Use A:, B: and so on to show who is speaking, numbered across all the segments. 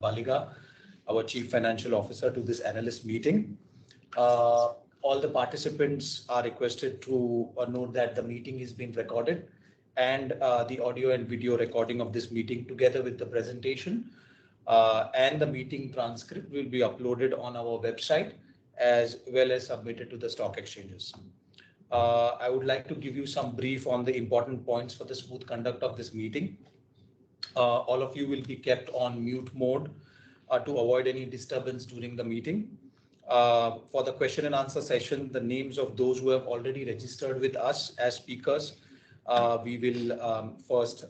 A: Baliga, our Chief Financial Officer, to this analyst meeting. All the participants are requested to note that the meeting is being recorded, and the audio and video recording of this meeting together with the presentation and the meeting transcript will be uploaded on our website as well as submitted to the stock exchanges. I would like to give you some brief on the important points for the smooth conduct of this meeting. All of you will be kept on mute mode to avoid any disturbance during the meeting. For the question and answer session, the names of those who have already registered with us as speakers, we will first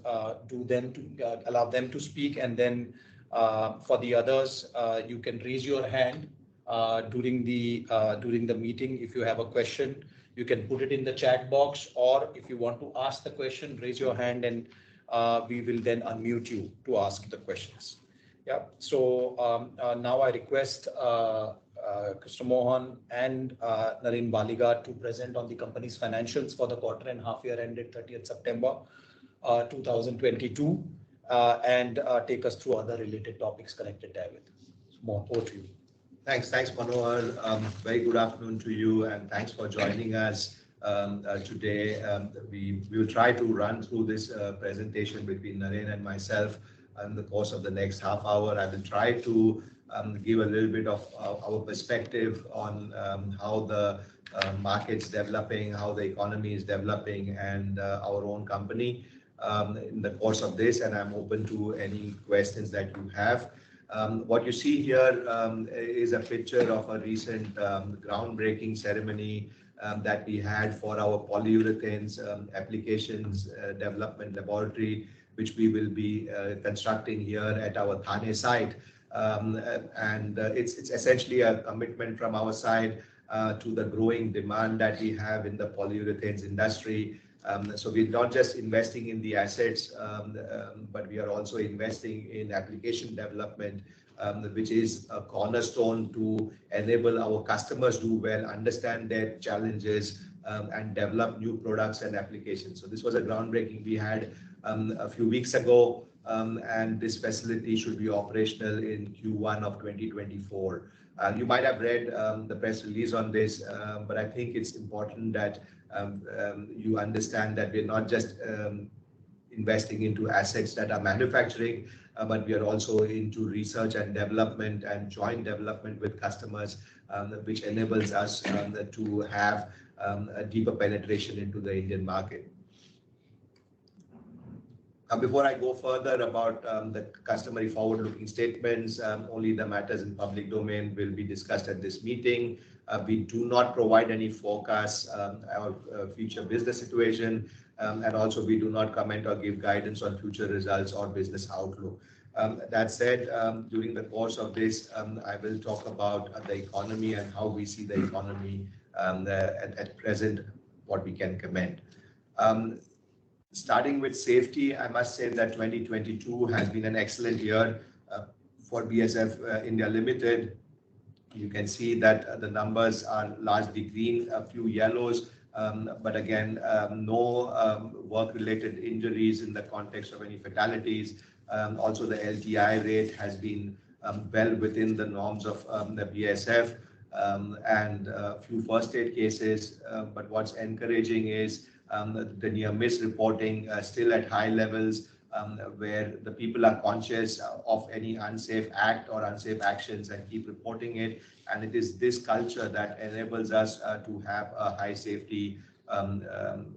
A: allow them to speak, and then for the others, you can raise your hand during the meeting. If you have a question, you can put it in the chat box, or if you want to ask the question, raise your hand and we will then unmute you to ask the questions. Yeah. So now I request Mr. Mohan and Naren Baliga to present on the company's financials for the quarter and half year ended 30th September 2022 and take us through other related topics connected therewith. Mohan, over to you.
B: Thanks, Manohar. Very good afternoon to you, and thanks for joining us today. We will try to run through this presentation between Naren and myself in the course of the next half hour. I will try to give a little bit of our perspective on how the market's developing, how the economy is developing, and our own company in the course of this, and I'm open to any questions that you have. What you see here is a picture of a recent groundbreaking ceremony that we had for our polyurethanes applications development laboratory, which we will be constructing here at our Thane site. And it's essentially a commitment from our side to the growing demand that we have in the polyurethanes industry. So we're not just investing in the assets, but we are also investing in application development, which is a cornerstone to enable our customers do well, understand their challenges, and develop new products and applications. So this was a groundbreaking we had a few weeks ago, and this facility should be operational in Q1 of 2024. You might have read the press release on this, but I think it's important that you understand that we're not just investing into assets that are manufacturing, but we are also into research and development and joint development with customers, which enables us to have a deeper penetration into the Indian market. Before I go further about the customary forward-looking statements, only the matters in public domain will be discussed at this meeting. We do not provide any forecasts or future business situation, and also we do not comment or give guidance on future results or business outlook. That said, during the course of this, I will talk about the economy and how we see the economy at present, what we can comment. Starting with safety, I must say that 2022 has been an excellent year for BASF India Limited. You can see that the numbers are largely green, a few yellows, but again, no work-related injuries in the context of any fatalities. Also, the LTI rate has been well within the norms of the BASF, and a few first aid cases. But what's encouraging is the near miss reporting still at high levels, where the people are conscious of any unsafe act or unsafe actions and keep reporting it. And it is this culture that enables us to have a high safety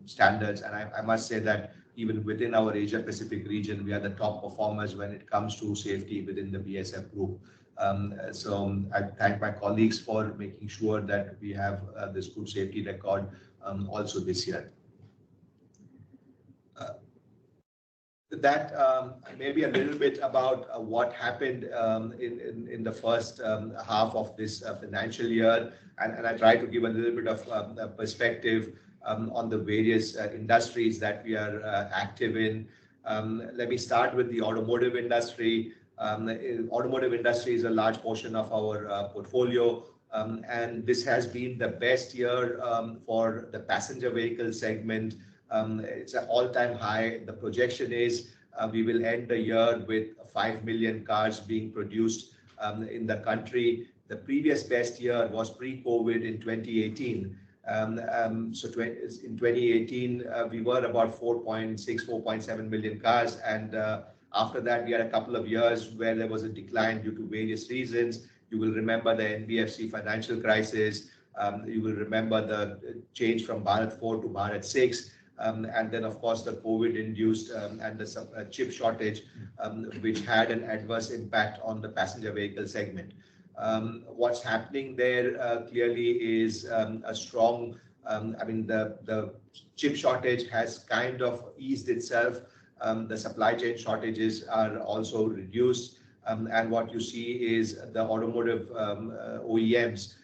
B: standards. And I must say that even within our Asia Pacific region, we are the top performers when it comes to safety within the BASF group. So I thank my colleagues for making sure that we have this good safety record also this year. That maybe a little bit about what happened in the first half of this financial year, and I try to give a little bit of perspective on the various industries that we are active in. Let me start with the automotive industry. Automotive industry is a large portion of our portfolio, and this has been the best year for the passenger vehicle segment. It's an all-time high. The projection is we will end the year with 5 million cars being produced in the country. The previous best year was pre-COVID in 2018. In 2018, we were about 4.6, 4.7 million cars. And after that, we had a couple of years where there was a decline due to various reasons. You will remember the NBFC financial crisis. You will remember the change from Bharat 4 to Bharat 6. And then, of course, the COVID-induced and the chip shortage, which had an adverse impact on the passenger vehicle segment. What's happening there clearly is a strong, the chip shortage has kind of eased itself. The supply chain shortages are also reduced. And what you see is the automotive OEMs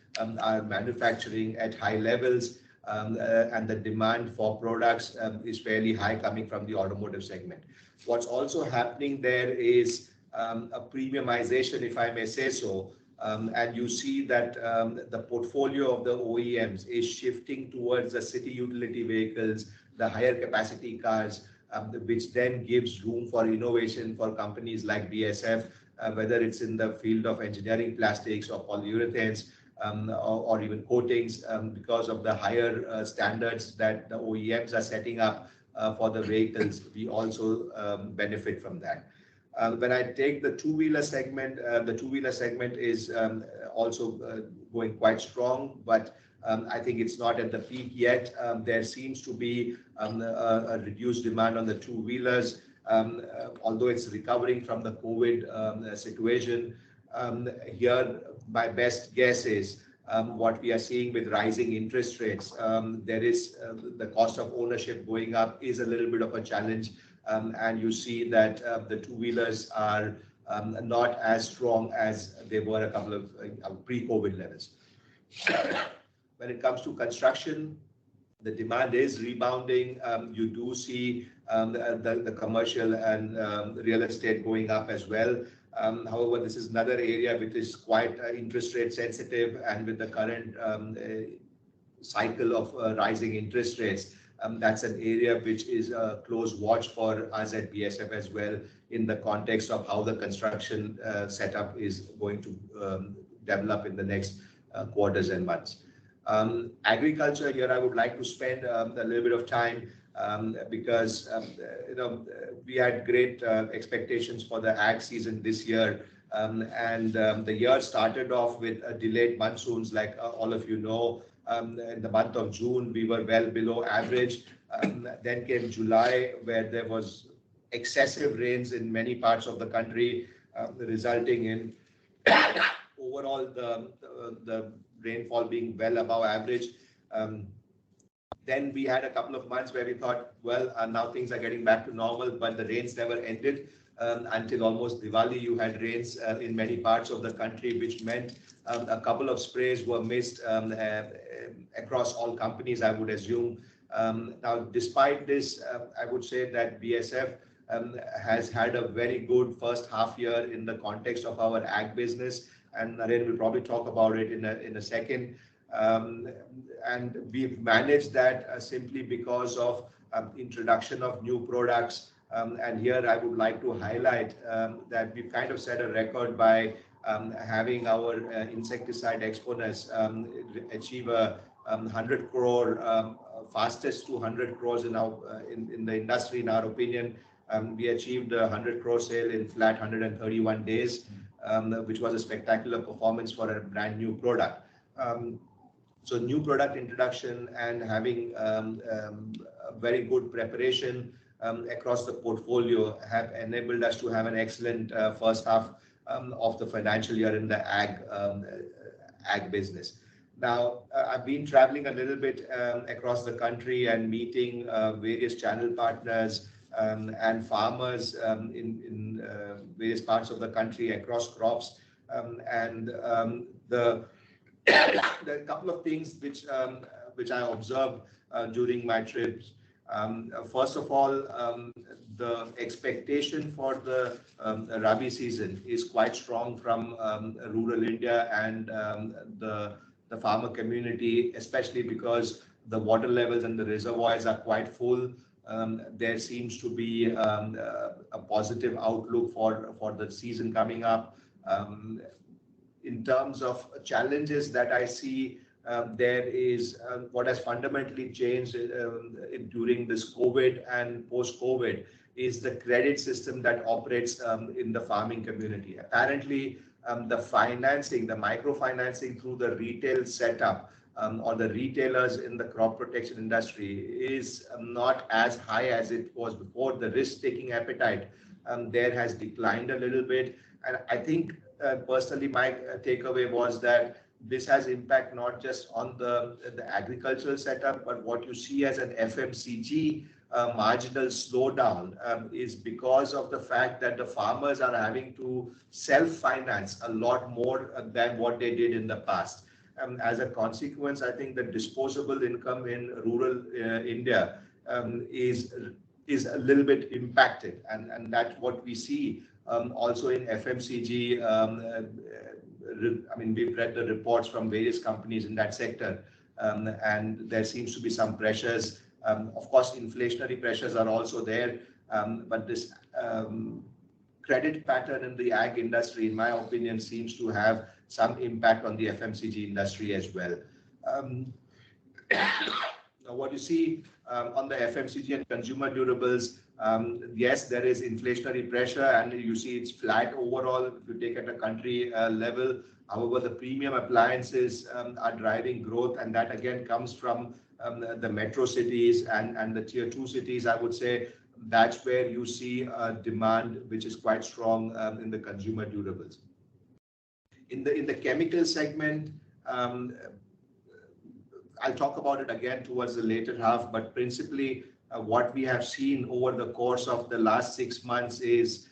B: are manufacturing at high levels, and the demand for products is fairly high coming from the automotive segment. What's also happening there is a premiumization, if I may say so, and you see that the portfolio of the OEMs is shifting towards the city utility vehicles, the higher capacity cars, which then gives room for innovation for companies like BASF, whether it's in the field of engineering plastics or polyurethanes, or even coatings, because of the higher standards that the OEMs are setting up for the vehicles. We also benefit from that. When I take the two-wheeler segment is also going quite strong, but I think it's not at the peak yet. There seems to be a reduced demand on the two-wheelers, although it's recovering from the COVID situation. Here, my best guess is what we are seeing with rising interest rates. There is the cost of ownership going up is a little bit of a challenge, and you see that the two-wheelers are not as strong as they were a couple of pre-COVID levels. When it comes to construction, the demand is rebounding. You do see the commercial and real estate going up as well. However, this is another area which is quite interest rate sensitive, and with the current cycle of rising interest rates, that's an area which is a close watch for us at BASF as well, in the context of how the construction setup is going to develop in the next quarters and months. Agriculture, here I would like to spend a little bit of time because we had great expectations for the ag season this year, and the year started off with delayed monsoons, like all of you know. In the month of June, we were well below average. Then came July, where there was excessive rains in many parts of the country, resulting in overall the rainfall being well above average. Then we had a couple of months where we thought, well, now things are getting back to normal, but the rains never ended. Until almost Diwali, you had rains in many parts of the country, which meant a couple of sprays were missed across all companies, I would assume. Now, despite this, I would say that BASF has had a very good first half year in the context of our ag business, and Naren will probably talk about it in a second. And we've managed that simply because of introduction of new products. And here I would like to highlight that we've kind of set a record by having our insecticide exponents achieve a 100 crore, fastest to 100 crores in the industry, in our opinion. We achieved a 100 crore sale in flat 131 days, which was a spectacular performance for a brand new product. So new product introduction and having a very good preparation across the portfolio have enabled us to have an excellent first half of the financial year in the ag business. Now, I've been traveling a little bit across the country and meeting various channel partners and farmers in various parts of the country across crops. And the there are a couple of things which I observed during my trips. First of all, the expectation for the Rabi season is quite strong from rural India and the farmer community, especially because the water levels and the reservoirs are quite full. There seems to be a positive outlook for the season coming up. In terms of challenges that I see, there is what has fundamentally changed during this COVID and post-COVID is the credit system that operates in the farming community. Apparently, the financing, the microfinancing through the retail setup or the retailers in the crop protection industry is not as high as it was before. The risk-taking appetite there has declined a little bit. And I think personally, my takeaway was that this has impact not just on the agricultural setup, but what you see as an FMCG marginal slowdown is because of the fact that the farmers are having to self-finance a lot more than what they did in the past. As a consequence, I think the disposable income in rural India is a little bit impacted, and that's what we see also in FMCG. I mean, we've read the reports from various companies in that sector, and there seems to be some pressures. Of course, inflationary pressures are also there, but this credit pattern in the ag industry, in my opinion, seems to have some impact on the FMCG industry as well. Now, what you see on the FMCG and consumer durables, yes, there is inflationary pressure, and you see it's flat overall if you take at a country level. However, the premium appliances are driving growth, and that again comes from the metro cities and the tier 2 cities. I would say that's where you see demand which is quite strong in the consumer durables. In the chemical segment, I'll talk about it again towards the later half, but principally what we have seen over the course of the last 6 months is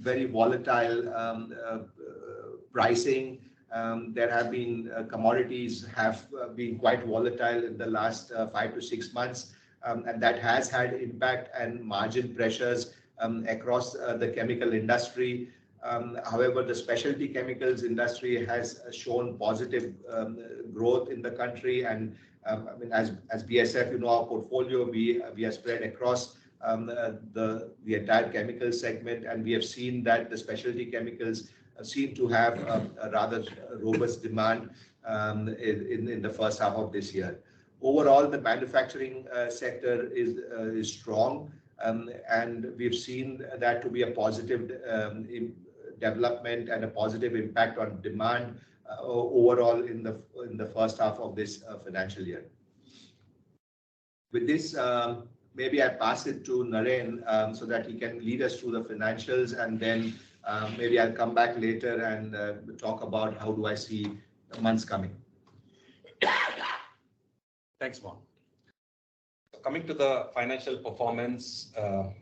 B: very volatile pricing. There have been commodities have been quite volatile in the last 5 to 6 months, and that has had impact and margin pressures across the chemical industry. However, the specialty chemicals industry has shown positive growth in the country, and I mean, as BASF, you know, our portfolio, we are spread across the entire chemical segment, and we have seen that the specialty chemicals seem to have a rather robust demand in the first half of this year. Overall, the manufacturing sector is strong, and we've seen that to be a positive development and a positive impact on demand overall in the first half of this financial year. With this, maybe I pass it to Naren so that he can lead us through the financials, and then maybe I'll come back later and talk about how do I see the months coming.
C: Thanks, Mohan. Coming to the financial performance, the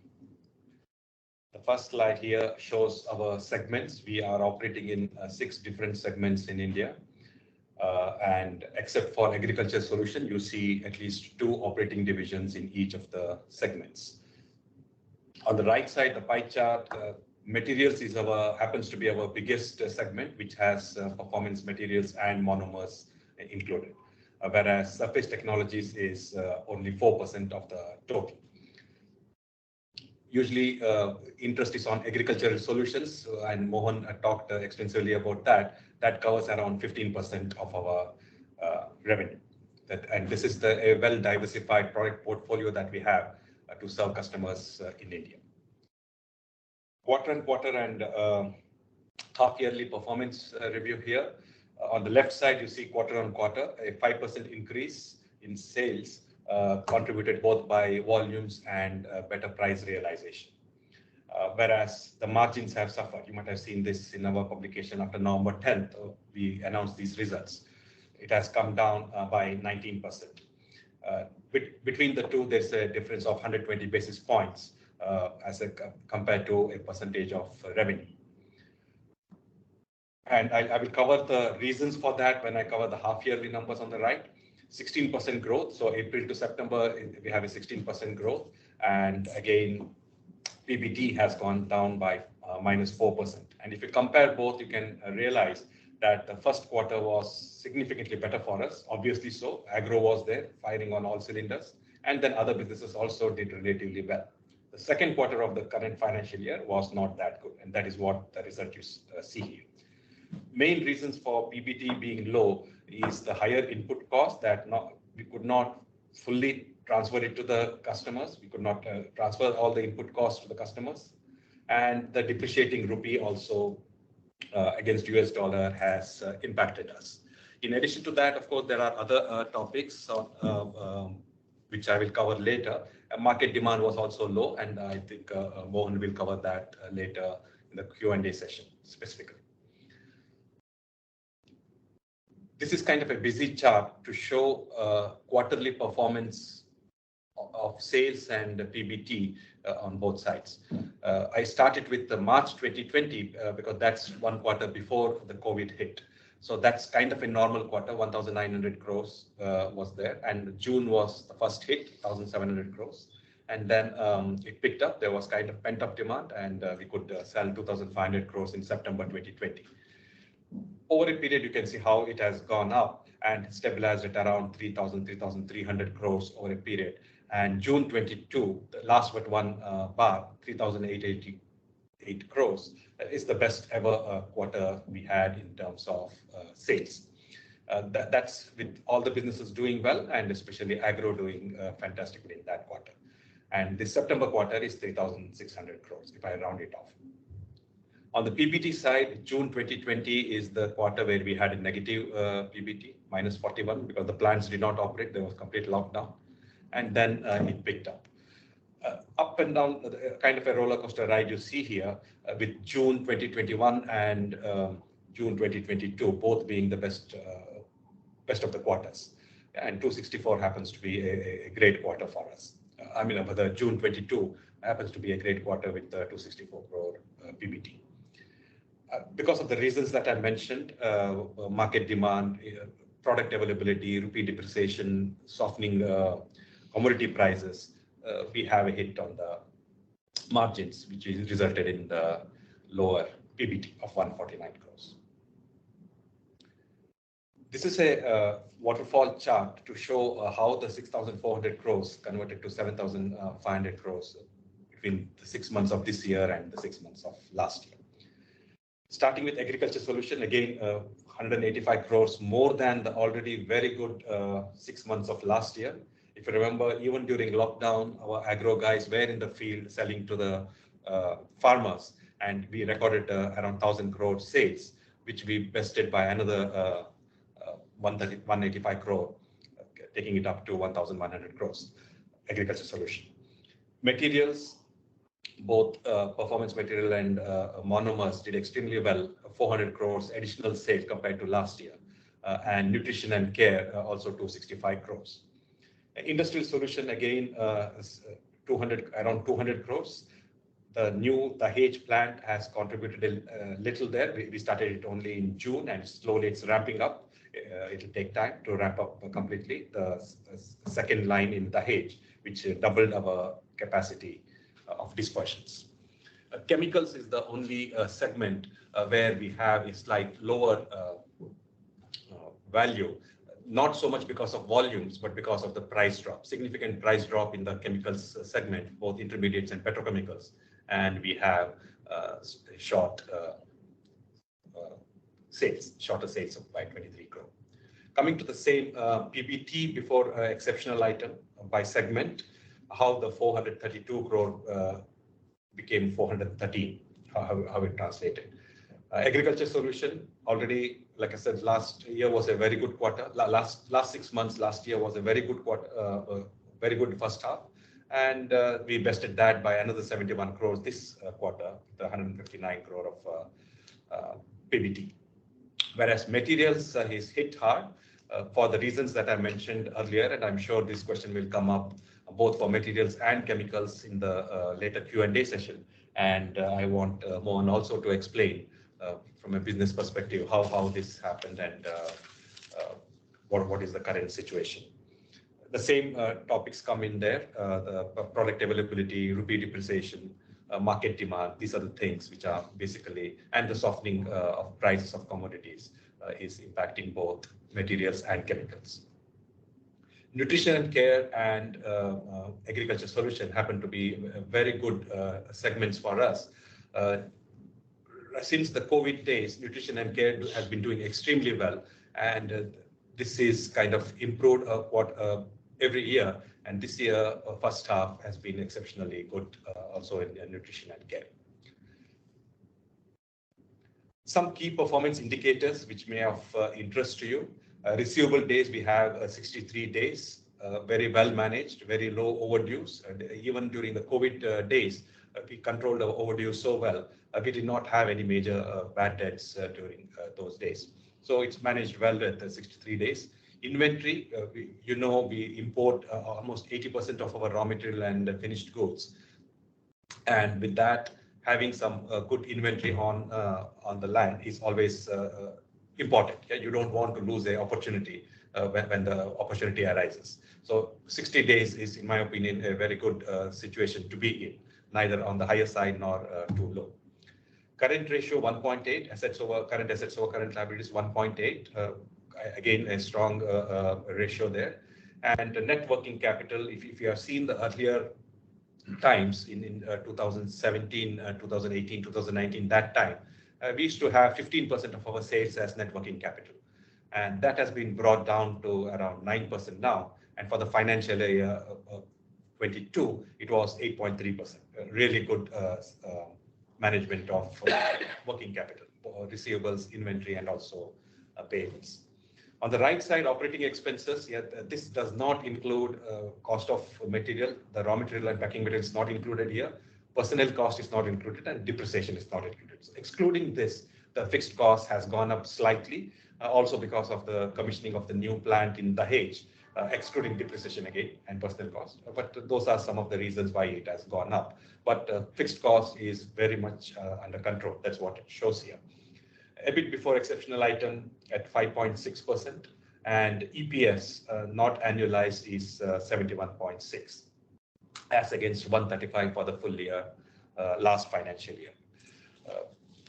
C: first slide here shows our segments. We are operating in 6 different segments in India. And except for agriculture solution, you see at least 2 operating divisions in each of the segments. On the right side, the pie chart, materials happens to be our biggest segment, which has performance materials and monomers included, whereas surface technologies is only 4% of the total. Usually, interest is on agricultural solutions, and Mohan talked extensively about that. That covers around 15% of our revenue. And this is a well-diversified product portfolio that we have to serve customers in India. Quarter-on-quarter and half-yearly performance review here. On the left side, you see quarter-on-quarter, a 5% increase in sales, contributed both by volumes and better price realization. Whereas the margins have suffered. You might have seen this in our publication after November 10th, we announced these results. It has come down by 19%. Between the two, there's a difference of 120 basis points compared to a percentage of revenue. And I will cover the reasons for that when I cover the half-yearly numbers on the right. 16% growth. So April to September, we have a 16% growth. And again, PBT has gone down by -4%. And if you compare both, you can realize that the first quarter was significantly better for us. Obviously so. Agro was there, firing on all cylinders. And then other businesses also did relatively well. The second quarter of the current financial year was not that good, and that is what the result you see here. Main reasons for PBT being low is the higher input cost that we could not fully transfer it to the customers. We could not transfer all the input costs to the customers. And the depreciating rupee also against US dollar has impacted us. In addition to that, of course, there are other topics which I will cover later. Market demand was also low, and I think Mohan will cover that later in the Q&A session specifically. This is kind of a busy chart to show quarterly performance of sales and PBT on both sides. I started with the March 2020 because that's one quarter before the COVID hit. So that's kind of a normal quarter, 1,900 crores was there. And June was the first hit, 1,700 crores. And then it picked up. There was kind of pent-up demand, and we could sell 2,500 crores in September 2020. Over a period, you can see how it has gone up and stabilized at around 3,000, 3,300 crores over a period. And June 22, the last but one bar, 3,888 crores, is the best ever quarter we had in terms of sales. That's with all the businesses doing well, and especially agro doing fantastically in that quarter. And the September quarter is 3,600 crores, if I round it off. On the PBT side, June 2020 is the quarter where we had a negative PBT, minus 41, because the plants did not operate. There was complete lockdown. And then it picked up. Up and down, kind of a roller coaster ride you see here with June 2021 and June 2022, both being the best of the quarters. And 264 happens to be a great quarter for us. But the June 22 happens to be a great quarter with 264 crore PBT. Because of the reasons that I mentioned, market demand, product availability, rupee depreciation, softening commodity prices, we have a hit on the margins, which resulted in the lower PBT of 149 crores. This is a waterfall chart to show how the 6,400 crores converted to 7,500 crores between the 6 months of this year and the 6 months of last year. Starting with agriculture solution, again, 185 crores more than the already very good 6 months of last year. If you remember, even during lockdown, our agro guys were in the field selling to the farmers, and we recorded around 1,000 crore sales, which we bested by another 185 crore, taking it up to 1,100 crores, agriculture solution. Materials, both performance material and monomers did extremely well, 400 crores additional sales compared to last year. And nutrition and care, also 265 crores. Industrial solution, again, around 200 crores. The new Dahej plant has contributed a little there. We started it only in June, and slowly it's ramping up. It'll take time to ramp up completely. The second line in Dahej, which doubled our capacity of dispersions. Chemicals is the only segment where we have a slight lower value. Not so much because of volumes, but because of the price drop. Significant price drop in the chemicals segment, both intermediates and petrochemicals. And we have shorter sales of by 23 crore. Coming to the same PBT before exceptional item by segment, how the 432 crore became 413, how it translated. Agriculture solution, already, like I said, last year was a very good quarter. Last 6 months, last year was a very good quarter, very good first half. And we bested that by another 71 crores this quarter, the 159 crore of PBT. Whereas materials is hit hard for the reasons that I mentioned earlier, and I'm sure this question will come up both for materials and chemicals in the later Q&A session. And I want Mohan also to explain from a business perspective how this happened and what is the current situation. The same topics come in there, the product availability, rupee depreciation, market demand. These are the things which are basically, and the softening of prices of commodities is impacting both materials and chemicals. Nutrition and care and agriculture solution happen to be very good segments for us. Since the COVID days, nutrition and care has been doing extremely well, and this is kind of improved every year. And this year, first half has been exceptionally good, also in nutrition and care. Some key performance indicators which may have interest to you. Receivable days, we have 63 days, very well managed, very low overdues. And even during the COVID days, we controlled our overdue so well. We did not have any major bad debts during those days. So it's managed well at 63 days. Inventory, we import almost 80% of our raw material and finished goods. And with that, having some good inventory on the land is always important. Yeah? You don't want to lose the opportunity when the opportunity arises. So 60 days is, in my opinion, a very good situation to be in, neither on the higher side nor too low. Current ratio 1.8, current assets over current liabilities 1.8. Again, a strong ratio there. And the net working capital, if you have seen the earlier times in 2017, 2018, 2019, that time, we used to have 15% of our sales as net working capital. And that has been brought down to around 9% now. And for the financial year 22, it was 8.3%. Really good management of working capital, receivables, inventory, and also payments. On the right side, operating expenses, this does not include cost of material. The raw material and packing material is not included here. Personnel cost is not included, and depreciation is not included. So excluding this, the fixed cost has gone up slightly, also because of the commissioning of the new plant in Dahej, excluding depreciation again and personnel cost. But those are some of the reasons why it has gone up. But fixed cost is very much under control. That's what it shows here. EBIT before exceptional item at 5.6%, and EPS not annualized is 71.6, as against 135 for the full year last financial year.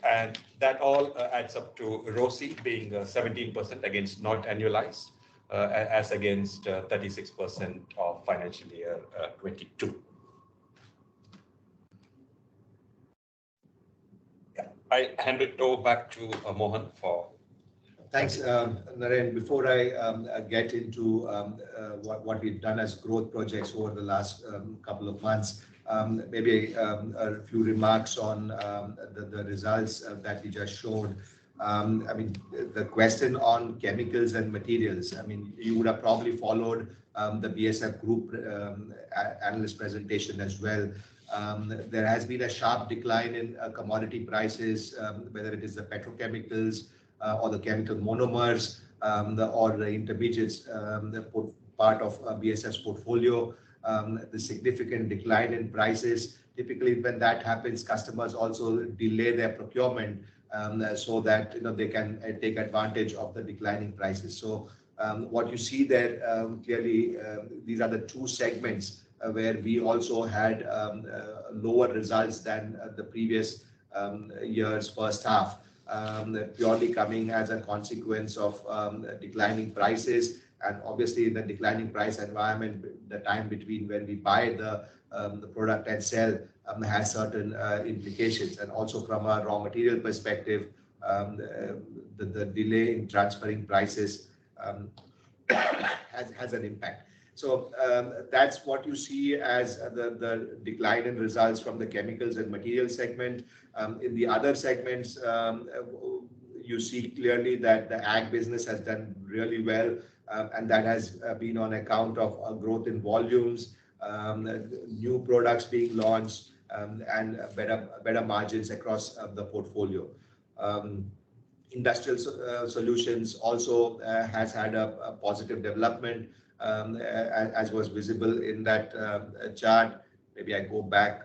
C: And that all adds up to ROCE being 17% against not annualized, as against 36% of financial year 22. I hand it over back to Mohan for.
B: Thanks, Naren. Before I get into what we've done as growth projects over the last couple of months, maybe a few remarks on the results that we just showed. I mean, the question on chemicals and materials, I mean, you would have probably followed the BASF group analyst presentation as well. There has been a sharp decline in commodity prices, whether it is the petrochemicals or the chemical monomers or the intermediates, part of BASF's portfolio. The significant decline in prices. Typically, when that happens, customers also delay their procurement so that they can take advantage of the declining prices. So what you see there clearly, these are the two segments where we also had lower results than the previous year's first half, purely coming as a consequence of declining prices. And obviously, in the declining price environment, the time between when we buy the product and sell has certain implications. And also from a raw material perspective, the delay in transferring prices has an impact. So that's what you see as the decline in results from the chemicals and materials segment. In the other segments, you see clearly that the ag business has done really well, and that has been on account of growth in volumes, new products being launched, and better margins across the portfolio. Industrial solutions also has had a positive development, as was visible in that chart. Maybe I go back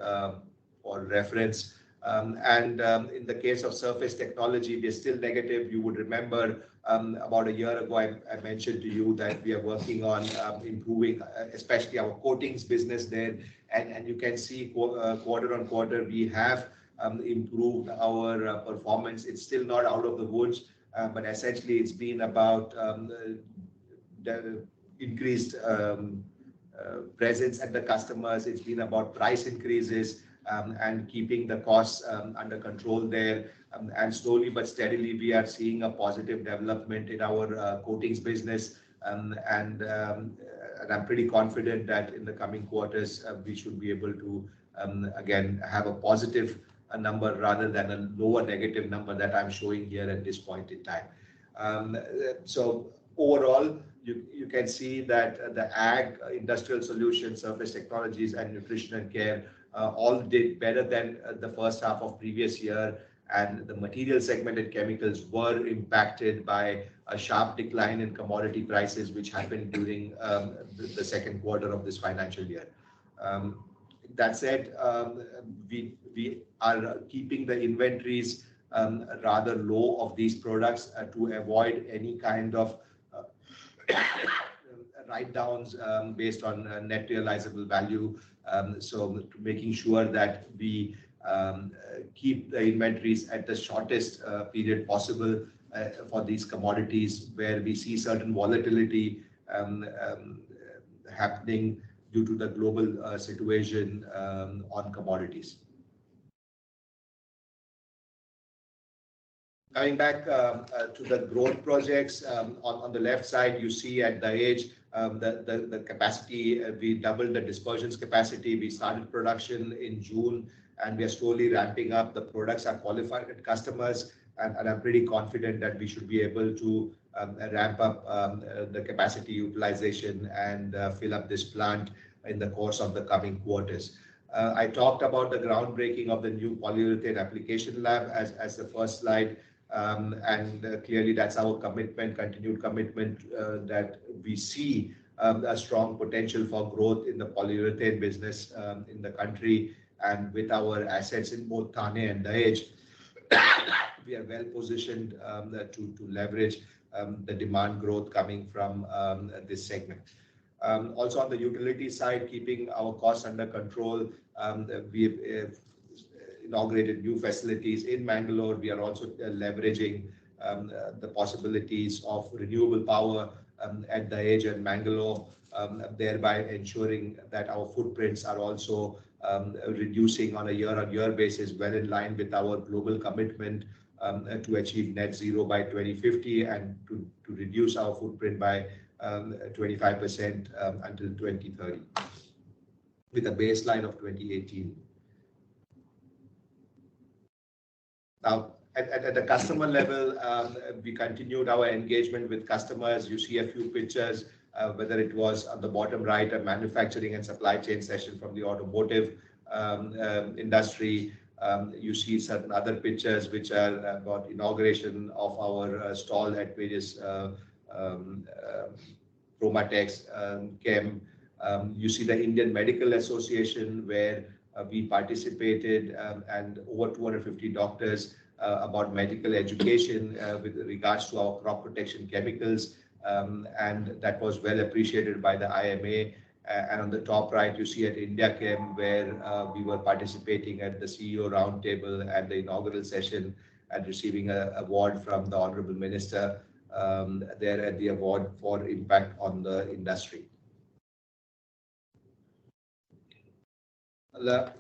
B: for reference. And in the case of surface technology, we're still negative. You would remember about a year ago, I mentioned to you that we are working on improving, especially our coatings business there. And you can see quarter on quarter, we have improved our performance. It's still not out of the woods, but essentially it's been about increased presence at the customers. It's been about price increases and keeping the costs under control there. And slowly but steadily, we are seeing a positive development in our coatings business. And I'm pretty confident that in the coming quarters, we should be able to, again, have a positive number rather than a lower negative number that I'm showing here at this point in time. So overall, you can see that the ag, industrial solutions, surface technologies, and nutrition and care all did better than the first half of previous year. And the material segment and chemicals were impacted by a sharp decline in commodity prices, which happened during the second quarter of this financial year. That said, we are keeping the inventories rather low of these products to avoid any kind of write-downs based on net realizable value. So making sure that we keep the inventories at the shortest period possible for these commodities where we see certain volatility happening due to the global situation on commodities. Coming back to the growth projects, on the left side, you see at Dahej, the capacity, we doubled the dispersions capacity. We started production in June, and we are slowly ramping up. The products are qualified at customers, and I'm pretty confident that we should be able to ramp up the capacity utilization and fill up this plant in the course of the coming quarters. I talked about the groundbreaking of the new polyurethane application lab as the first slide. And clearly that's our commitment, continued commitment, that we see a strong potential for growth in the polyurethane business in the country. And with our assets in both Thane and Dahej, we are well positioned to leverage the demand growth coming from this segment. Also on the utility side, keeping our costs under control, we've inaugurated new facilities in Mangalore. We are also leveraging the possibilities of renewable power at Dahej and Mangalore, thereby ensuring that our footprints are also reducing on a year-on-year basis, well in line with our global commitment to achieve net zero by 2050 and to reduce our footprint by 25% until 2030 with a baseline of 2018. Now, at the customer level, we continued our engagement with customers. You see a few pictures, whether it was on the bottom right, a manufacturing and supply chain session from the automotive industry. You see certain other pictures which are about inauguration of our stall at various Chromatex, Chem. You see the Indian Medical Association where we participated and over 250 doctors about medical education with regards to our crop protection chemicals, and that was well appreciated by the IMA. And on the top right, you see at India Chem where we were participating at the CEO roundtable and the inaugural session and receiving an award from the Honorable Minister there at the award for impact on the industry.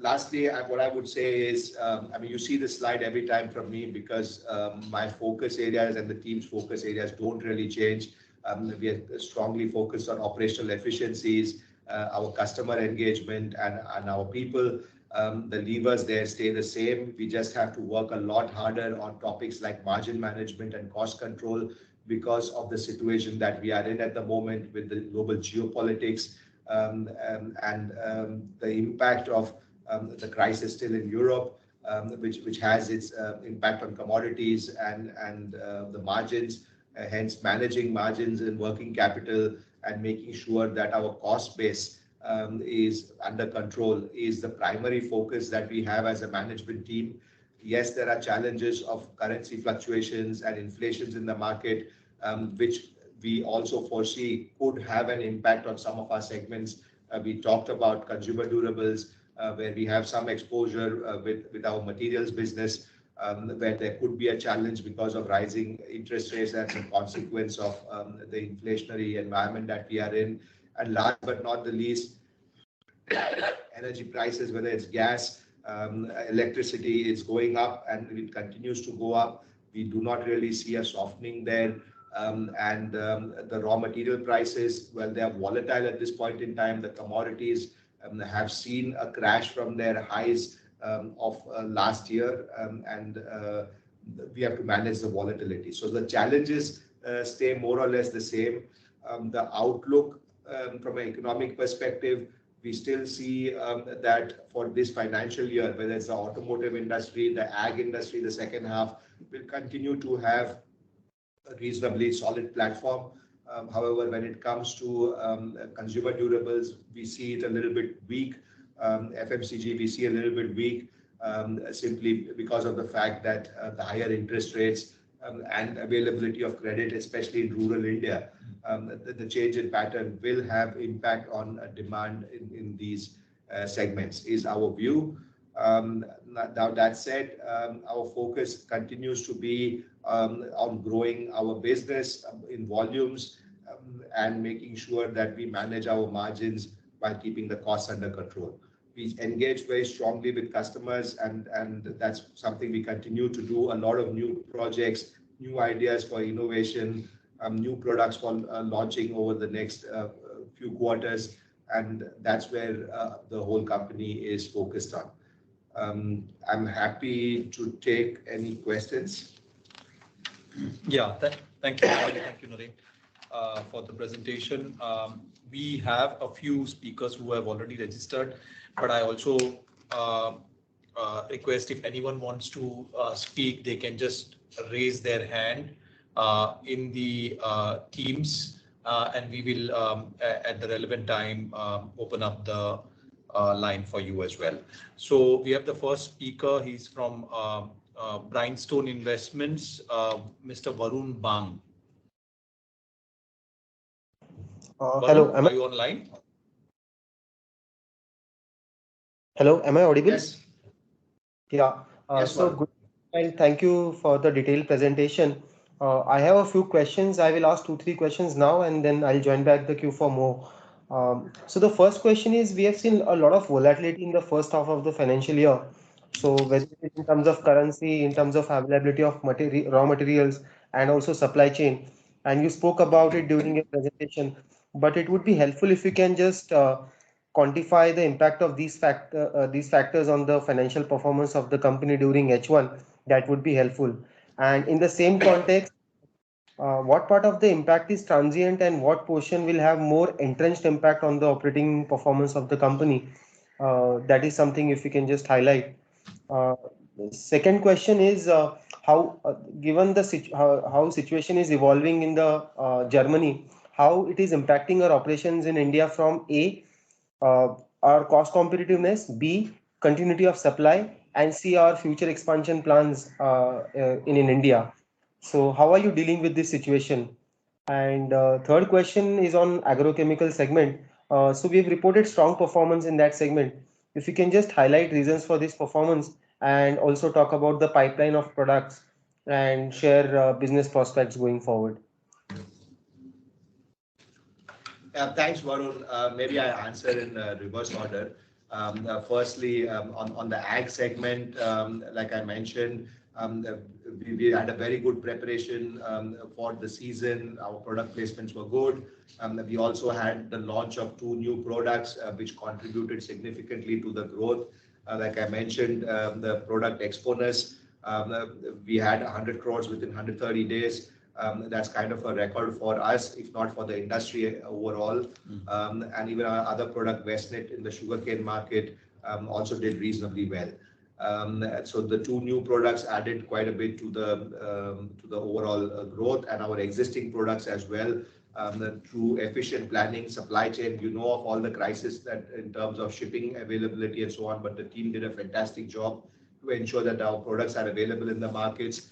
B: Lastly, what I would say is, I mean, you see this slide every time from me because my focus areas and the team's focus areas don't really change. We are strongly focused on operational efficiencies, our customer engagement, and our people. The levers there stay the same. We just have to work a lot harder on topics like margin management and cost control because of the situation that we are in at the moment with the global geopolitics. And the impact of the crisis still in Europe, which has its impact on commodities and the margins, hence managing margins and working capital and making sure that our cost base is under control is the primary focus that we have as a management team. Yes, there are challenges of currency fluctuations and inflations in the market, which we also foresee could have an impact on some of our segments. We talked about consumer durables, where we have some exposure with our materials business. where there could be a challenge because of rising interest rates as a consequence of the inflationary environment that we are in. And last but not the least, energy prices, whether it's gas, electricity, is going up and it continues to go up. We do not really see a softening there. The raw material prices, well, they are volatile at this point in time. The commodities have seen a crash from their highs of last year, and we have to manage the volatility. So the challenges stay more or less the same. The outlook from an economic perspective, we still see that for this financial year, whether it's the automotive industry, the ag industry, the second half will continue to have a reasonably solid platform. However, when it comes to consumer durables, we see it a little bit weak. FMCG, we see a little bit weak simply because of the fact that the higher interest rates and availability of credit, especially in rural India, the change in pattern will have impact on demand in these segments, is our view. Now that said, our focus continues to be on growing our business in volumes and making sure that we manage our margins while keeping the costs under control. We engage very strongly with customers, and that's something we continue to do. A lot of new projects, new ideas for innovation, new products for launching over the next few quarters, and that's where the whole company is focused on. I'm happy to take any questions.
A: Yeah, thank you. Thank you, Naren, for the presentation. We have a few speakers who have already registered, but I also request if anyone wants to speak, they can just raise their hand in the Teams, and we will at the relevant time open up the line for you as well. So we have the first speaker. He's from Brindstone Investments, Mr. Varun Bang.
D: Hello,
A: are you online?
D: Hello, am I audible?
B: Yes.
D: Yeah.
B: Yes,
D: So good, and thank you for the detailed presentation. I have a few questions. I will ask 2-3 questions now, and then I'll join back the queue for more. So the first question is, we have seen a lot of volatility in the first half of the financial year. So whether it's in terms of currency, in terms of availability of raw materials, and also supply chain, and you spoke about it during your presentation, but it would be helpful if you can just quantify the impact of these factors on the financial performance of the company during H1. That would be helpful. And in the same context, what part of the impact is transient and what portion will have more entrenched impact on the operating performance of the company? That is something if you can just highlight. Second question is how, given the how situation is evolving in the Germany, how it is impacting our operations in India from A, our cost competitiveness, B, continuity of supply, and C, our future expansion plans in India. So how are you dealing with this situation? And third question is on agrochemical segment. So we've reported strong performance in that segment. If you can just highlight reasons for this performance and also talk about the pipeline of products and share business prospects going forward.
B: Thanks, Varun. Maybe I answer in reverse order. Firstly, on the ag segment, like I mentioned, we had a very good preparation for the season. Our product placements were good. We also had the launch of 2 new products which contributed significantly to the growth. Like I mentioned, the product Exponus, we had 100 crores within 130 days. That's kind of a record for us, if not for the industry overall. And even our other product, Westnet, in the sugarcane market also did reasonably well. So the 2 new products added quite a bit to the overall growth, and our existing products as well. Through efficient planning, supply chain, you know of all the crisis that in terms of shipping availability and so on, but the team did a fantastic job to ensure that our products are available in the markets.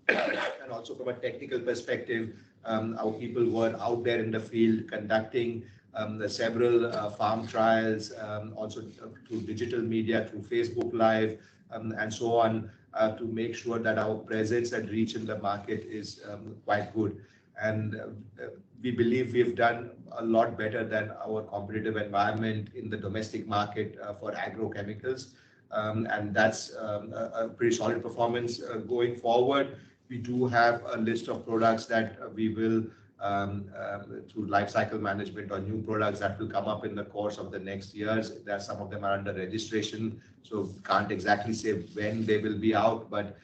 B: And also from a technical perspective, our people were out there in the field conducting several farm trials, also through digital media, through Facebook Live, and so on, to make sure that our presence and reach in the market is quite good. And we believe we've done a lot better than our competitive environment in the domestic market for agrochemicals. And that's a pretty solid performance going forward. We do have a list of products that we will, through life cycle management or new products that will come up in the course of the next years. There are some of them are under registration, so can't exactly say when they will be out, but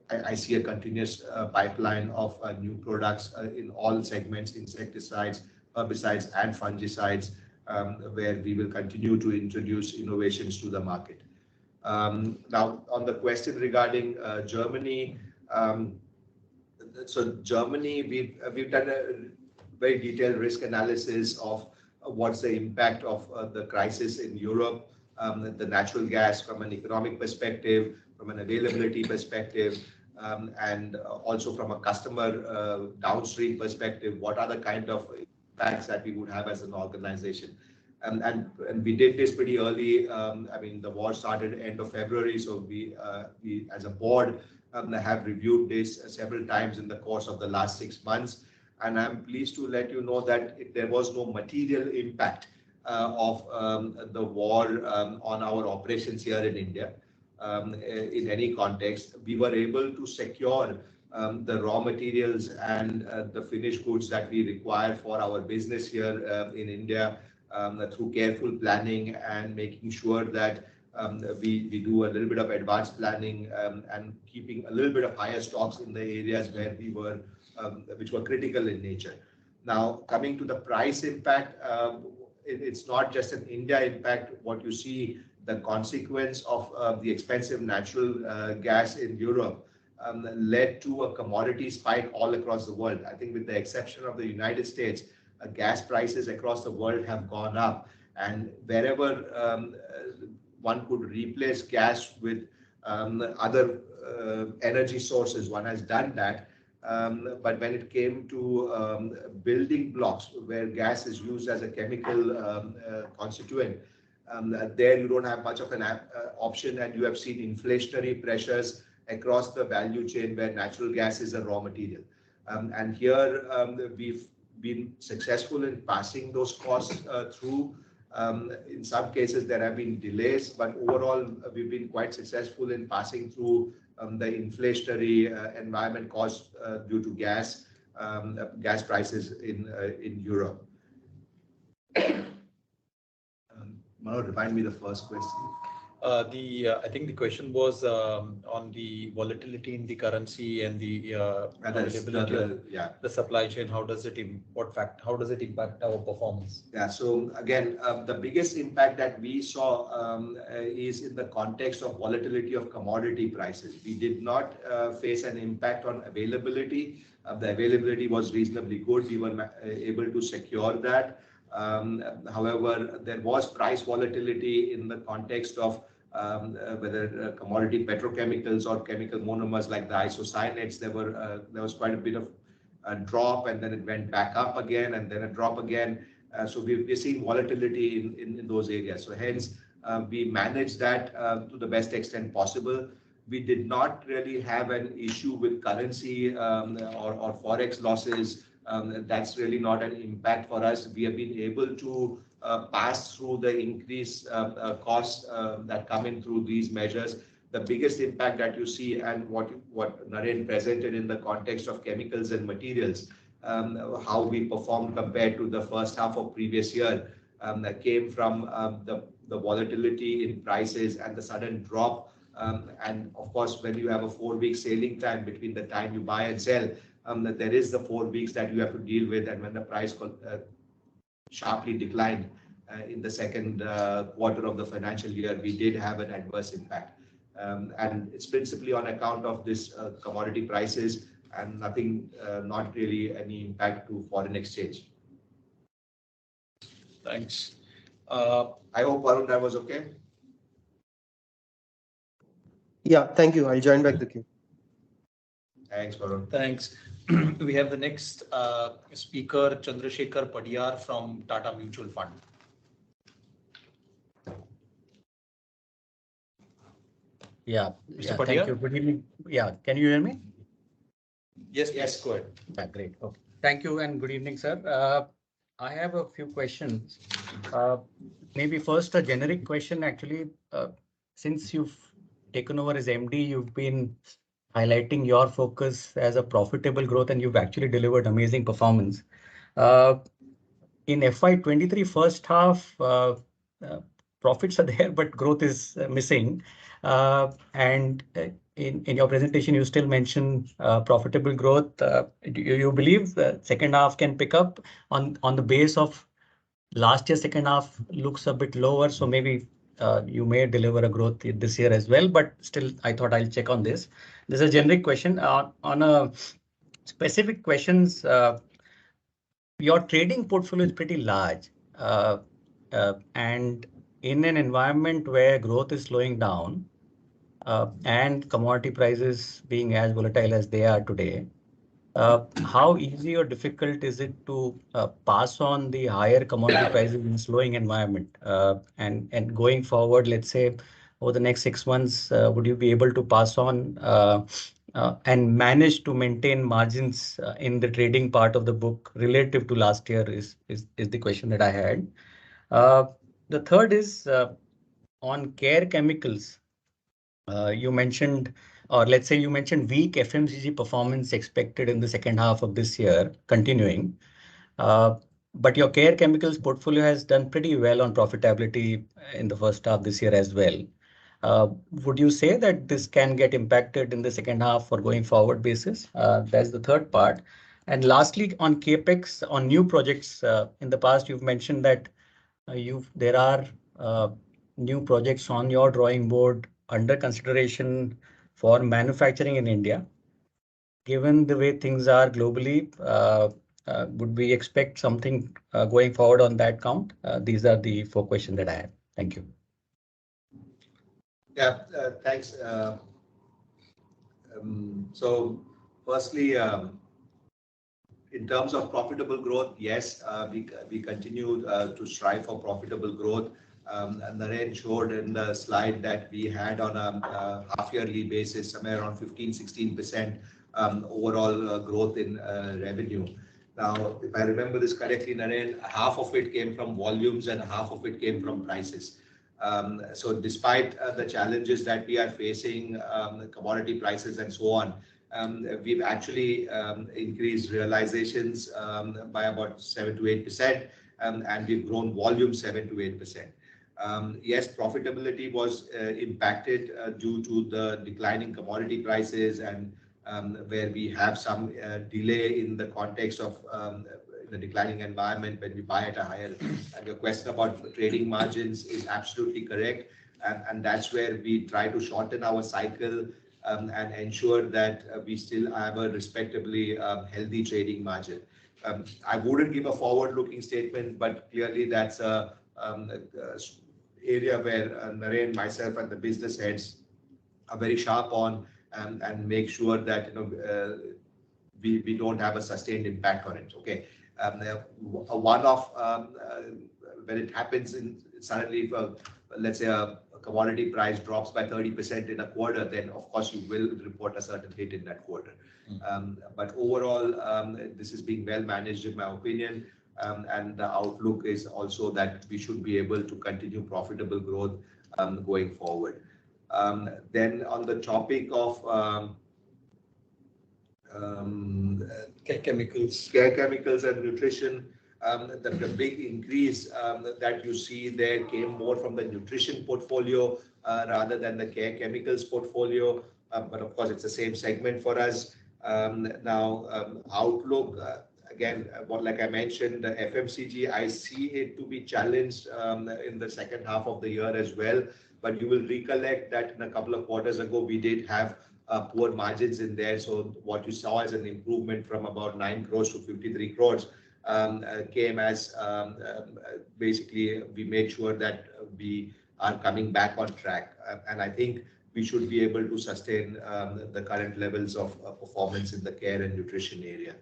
B: I see a continuous pipeline of new products in all segments, insecticides, herbicides, and fungicides, where we will continue to introduce innovations to the market. Now, on the question regarding Germany, so Germany, we've done a very detailed risk analysis of what's the impact of the crisis in Europe, the natural gas from an economic perspective, from an availability perspective, and also from a customer downstream perspective, what are the kind of impacts that we would have as an organization. And we did this pretty early. I mean, the war started end of February, so we as a board have reviewed this several times in the course of the last 6 months. And I'm pleased to let you know that there was no material impact of the war on our operations here in India. In any context, we were able to secure the raw materials and the finished goods that we require for our business here in India through careful planning and making sure that we do a little bit of advanced planning and keeping a little bit of higher stocks in the areas where we were, which were critical in nature. Now, coming to the price impact, it's not just an India impact. What you see, the consequence of the expensive natural gas in Europe led to a commodity spike all across the world. I think with the exception of the United States, gas prices across the world have gone up. And wherever one could replace gas with other energy sources, one has done that. But when it came to building blocks where gas is used as a chemical constituent, there you don't have much of an option, and you have seen inflationary pressures across the value chain where natural gas is a raw material. And here we've been successful in passing those costs through. In some cases, there have been delays, but overall, we've been quite successful in passing through the inflationary environment caused due to gas prices in Europe. Manoj, remind me the first question.
A: I think the question was on the volatility in the currency and the availability of the supply chain. How does it impact our performance?
B: Yeah. So again, the biggest impact that we saw is in the context of volatility of commodity prices. We did not face an impact on availability. The availability was reasonably good. We were able to secure that. However, there was price volatility in the context of whether commodity petrochemicals or chemical monomers like the isocyanates. There was quite a bit of a drop, and then it went back up again, and then a drop again. So we're seeing volatility in those areas. So hence, we managed that to the best extent possible. We did not really have an issue with currency or forex losses. That's really not an impact for us. We have been able to pass through the increased costs that come in through these measures. The biggest impact that you see, and what Naren presented in the context of chemicals and materials, how we performed compared to the first half of previous year, that came from the volatility in prices and the sudden drop. And of course, when you have a 4-week sailing time between the time you buy and sell, there is the 4 weeks that you have to deal with, and when the price sharply declined in the second quarter of the financial year, we did have an adverse impact. And it's principally on account of this commodity prices and nothing, not really any impact to foreign exchange.
A: Thanks.
B: I hope, Varun, that was okay.
D: Yeah, thank you. I'll join back the queue.
B: Thanks, Varun.
A: Thanks. We have the next speaker, Chandrasekhar Padiyar from Tata Mutual Fund.
E: Yeah,
A: Mr.
E: yeah,
A: Patia?
E: thank you. Good evening. Yeah, can you hear me?
A: Yes, yes, go ahead.
E: Yeah, great. Okay. Thank you and good evening, sir. I have a few questions. Maybe first a generic question, actually. Since you've taken over as MD, you've been highlighting your focus as a profitable growth and you've actually delivered amazing performance. In FY23 first half, profits are there, but growth is missing. And in your presentation, you still mention profitable growth. Do you believe the second half can pick up on the base of last year? Second half looks a bit lower, so maybe you may deliver a growth this year as well. But still, I thought I'll check on this. This is a generic question. On a specific questions, your trading portfolio is pretty large, and in an environment where growth is slowing down and commodity prices being as volatile as they are today, how easy or difficult is it to pass on the higher commodity prices in a slowing environment? And going forward, let's say over the next 6 months, would you be able to pass on and manage to maintain margins in the trading part of the book relative to last year is the question that I had. The third is on care chemicals. You mentioned, or let's say you mentioned weak FMCG performance expected in the second half of this year, continuing. But your care chemicals portfolio has done pretty well on profitability in the first half this year as well. Would you say that this can get impacted in the second half or going forward basis? That's the third part. And lastly, on CapEx, on new projects, in the past, you've mentioned that there are new projects on your drawing board under consideration for manufacturing in India. Given the way things are globally, would we expect something going forward on that count? These are the 4 questions that I have. Thank you.
B: Yeah, thanks. So firstly, in terms of profitable growth, yes, we continue to strive for profitable growth. Naren showed in the slide that we had on a half-yearly basis somewhere around 15-16% overall growth in revenue. Now, if I remember this correctly, Naren, half of it came from volumes and half of it came from prices. So despite the challenges that we are facing, commodity prices and so on, we've actually increased realizations by about 7 to 8%, and we've grown volume 7 to 8%. Yes, profitability was impacted due to the declining commodity prices and where we have some delay in the context of the declining environment when we buy at a higher. And your question about trading margins is absolutely correct. And that's where we try to shorten our cycle and ensure that we still have a respectably healthy trading margin. I wouldn't give a forward-looking statement, but clearly that's a area where Naren, myself, and the business heads are very sharp on and make sure that we don't have a sustained impact on it. Okay, a one-off when it happens suddenly, let's say a commodity price drops by 30% in a quarter, then of course you will report a certain hit in that quarter. But overall, this is being well managed in my opinion, and the outlook is also that we should be able to continue profitable growth going forward. Then on the topic of
A: Care chemicals
B: and nutrition, the big increase that you see there came more from the nutrition portfolio rather than the care chemicals portfolio. But of course, it's the same segment for us. Now, outlook, again, like I mentioned, the FMCG, I see it to be challenged in the second half of the year as well. But you will recollect that in a couple of quarters ago, we did have poor margins in there. So what you saw as an improvement from about 9 crores to 53 crores came as basically we made sure that we are coming back on track. And I think we should be able to sustain the current levels of performance in the care and nutrition area.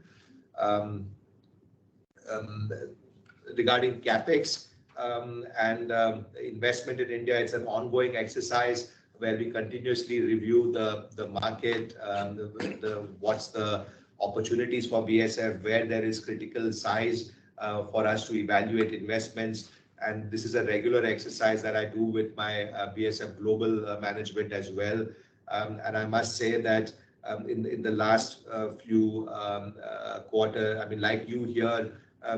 B: Regarding CapEx and investment in India, it's an ongoing exercise. where we continuously review the market, what's the opportunities for BASF, where there is critical size for us to evaluate investments. And this is a regular exercise that I do with my BASF global management as well. And I must say that in the last few quarter, I mean, like you here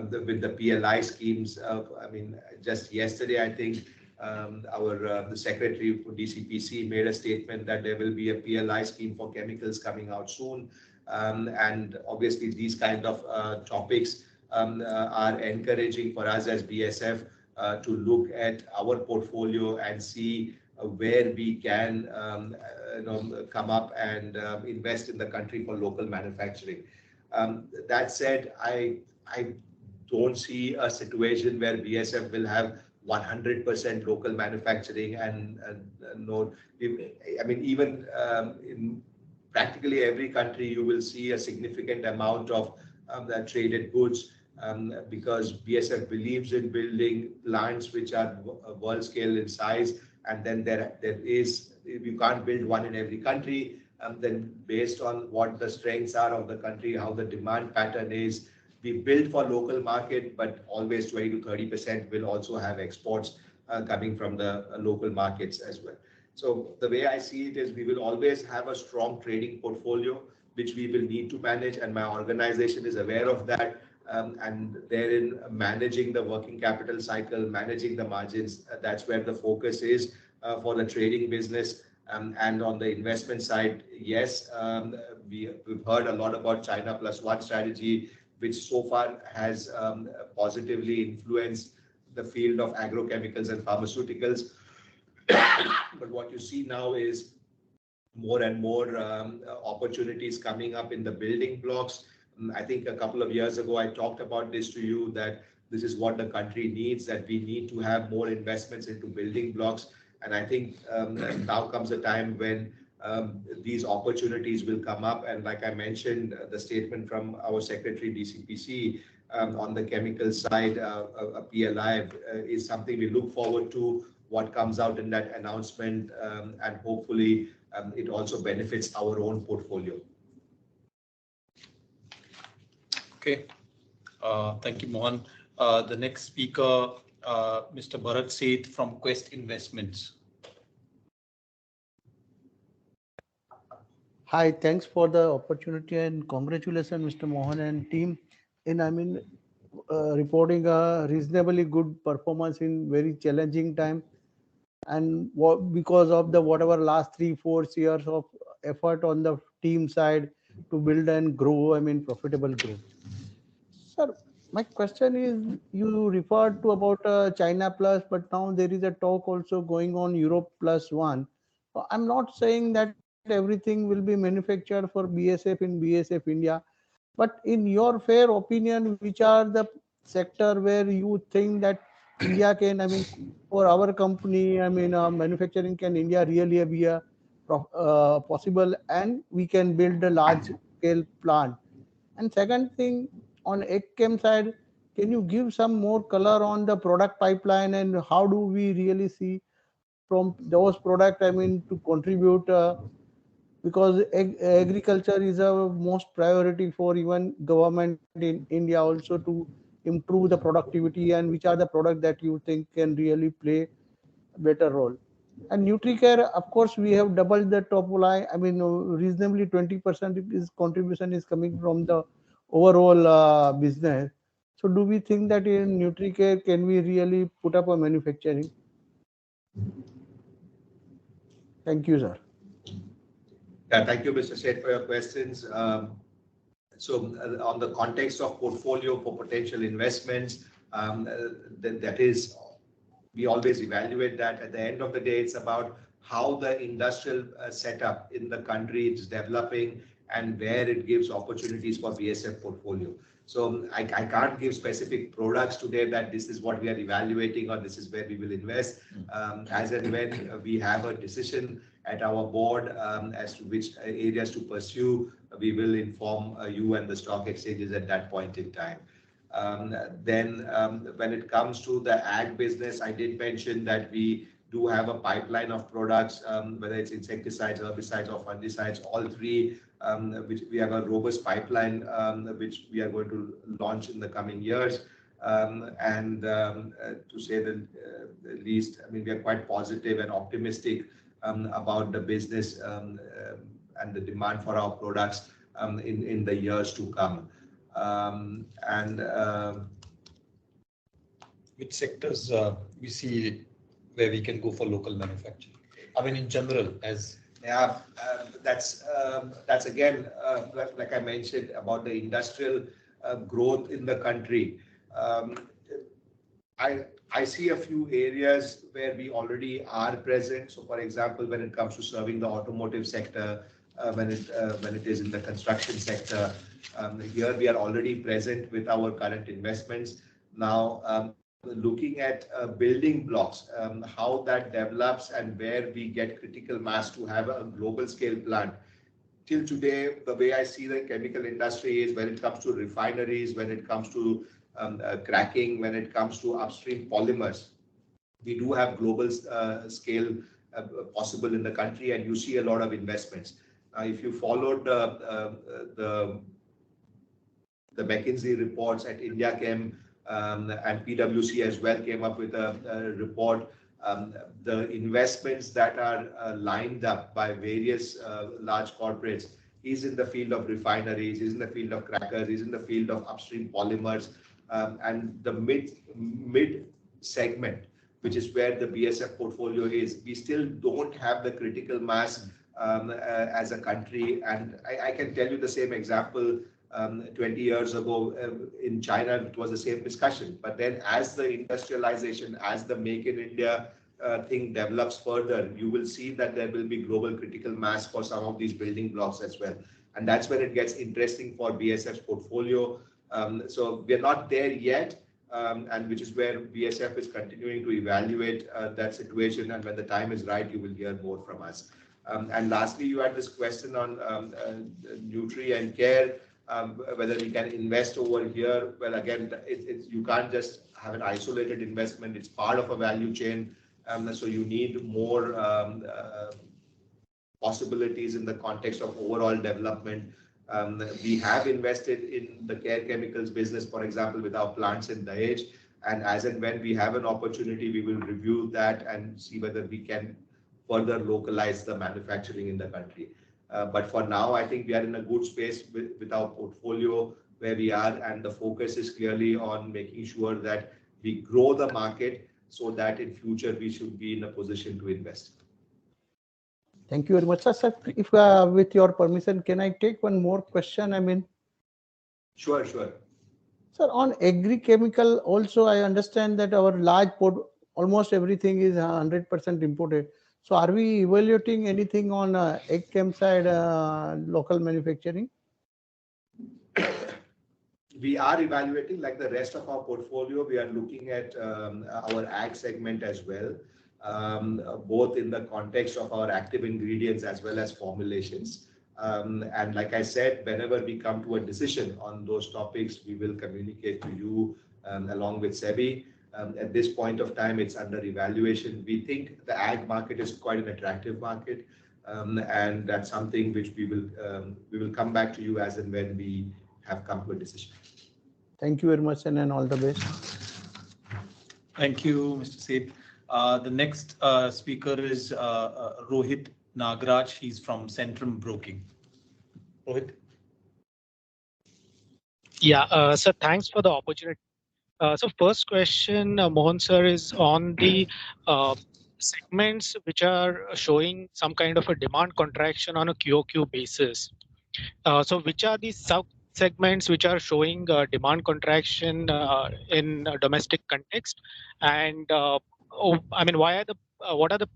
B: with the PLI schemes, I mean, just yesterday, I think the secretary for DCPC made a statement that there will be a PLI scheme for chemicals coming out soon. And obviously, these kind of topics are encouraging for us as BASF to look at our portfolio and see where we can come up and invest in the country for local manufacturing. That said, I don't see a situation where BASF will have 100% local manufacturing and no, I mean, even in practically every country, you will see a significant amount of that traded goods because BASF believes in building plants which are world scale in size, and then there is, you can't build one in every country. Then based on what the strengths are of the country, how the demand pattern is, we build for local market, but always 20 to 30% will also have exports coming from the local markets as well. So the way I see it is we will always have a strong trading portfolio, which we will need to manage, and my organization is aware of that. And therein managing the working capital cycle, managing the margins, that's where the focus is for the trading business. And on the investment side, yes, we've heard a lot about China Plus One strategy, which so far has positively influenced the field of agrochemicals and pharmaceuticals. But what you see now is more and more opportunities coming up in the building blocks. I think a couple of years ago, I talked about this to you, that this is what the country needs, that we need to have more investments into building blocks. And I think now comes a time when these opportunities will come up. And like I mentioned, the statement from our secretary, DCPC, on the chemical side, a PLI is something we look forward to, what comes out in that announcement, and hopefully it also benefits our own portfolio.
A: Okay, thank you, Mohan. The next speaker, Mr. Bharat Seth from Quest Investments.
F: Hi, thanks for the opportunity and congratulations, Mr. Mohan and team. And reporting a reasonably good performance in very challenging time, and because of the whatever last 3-4 years of effort on the team side to build and grow, profitable growth. Sir, my question is, you referred to about China Plus, but now there is a talk also going on Europe Plus One. I'm not saying that everything will be manufactured for BASF in BASF India, but in your fair opinion, which are the sector where you think that India can, for our company, manufacturing can India really be a possible, and we can build a large scale plant. And second thing, on AgChem side, can you give some more color on the product pipeline and how do we really see from those products, to contribute, because agriculture is a most priority for even government in India also to improve the productivity, and which are the products that you think can really play a better role. And NutriCare, of course, we have doubled the top line. Reasonably 20% is contribution is coming from the overall business. So do we think that in NutriCare, can we really put up a manufacturing? Thank you, sir.
B: Yeah, thank you, Mr. Seth, for your questions. So on the context of portfolio for potential investments, that is, we always evaluate that. At the end of the day, it's about how the industrial setup in the country is developing and where it gives opportunities for BASF portfolio. So I can't give specific products today that this is what we are evaluating or this is where we will invest. As and when we have a decision at our board as to which areas to pursue, we will inform you and the stock exchanges at that point in time. Then when it comes to the ag business, I did mention that we do have a pipeline of products, whether it's insecticides, herbicides, or fungicides, all three, which we have a robust pipeline, which we are going to launch in the coming years. To say the least, I mean, we are quite positive and optimistic about the business and the demand for our products in the years to come.
A: Which sectors we see where we can go for local manufacturing? I mean, in general, as
B: that's again, like I mentioned about the industrial growth in the country. I see a few areas where we already are present. So, for example, when it comes to serving the automotive sector, when it is in the construction sector, here we are already present with our current investments. Now, looking at building blocks, how that develops and where we get critical mass to have a global scale plant. Till today, the way I see the chemical industry is when it comes to refineries, when it comes to cracking, when it comes to upstream polymers, we do have global scale possible in the country, and you see a lot of investments. If you followed the McKinsey reports at India Chem, and PwC as well came up with a report. The investments that are lined up by various large corporates is in the field of refineries, is in the field of crackers, is in the field of upstream polymers, and the mid segment, which is where the BASF portfolio is. We still don't have the critical mass as a country, and I can tell you the same example. 20 years ago in China, it was the same discussion. But then as the industrialization, as the Make in India thing develops further, you will see that there will be global critical mass for some of these building blocks as well. And that's when it gets interesting for BASF's portfolio. So we're not there yet, and which is where BASF is continuing to evaluate that situation. And when the time is right, you will hear more from us. And lastly, you had this question on Nutri and Care. Whether we can invest over here. Well, again, you can't just have an isolated investment. It's part of a value chain. So you need more possibilities in the context of overall development. We have invested in the care chemicals business, for example, with our plants in Dahej. And as and when we have an opportunity, we will review that and see whether we can further localize the manufacturing in the country. But for now, I think we are in a good space with our portfolio where we are, and the focus is clearly on making sure that we grow the market so that in future we should be in a position to invest.
F: Thank you very much, sir. If with your permission, can I take one more question? I mean,
B: sure.
F: Sir, on agri-chemical, also I understand that our large almost everything is 100% imported. So are we evaluating anything on ag chem side, local manufacturing?
B: We are evaluating, like the rest of our portfolio. We are looking at our ag segment as well, both in the context of our active ingredients as well as formulations. And like I said, whenever we come to a decision on those topics, we will communicate to you along with SEBI. At this point of time, it's under evaluation. We think the ag market is quite an attractive market, and that's something which we will come back to you as and when we have come to a decision.
F: Thank you very much, and all the best.
A: Thank you, Mr. Seth. The next speaker is Rohit Nagraj. He's from Centrum Broking. Rohit.
G: Yeah, sir, thanks for the opportunity. So first question, Mohan sir, is on the segments which are showing some kind of a demand contraction on a QOQ basis. So which are the sub-segments which are showing demand contraction in a domestic context? And I mean, what are the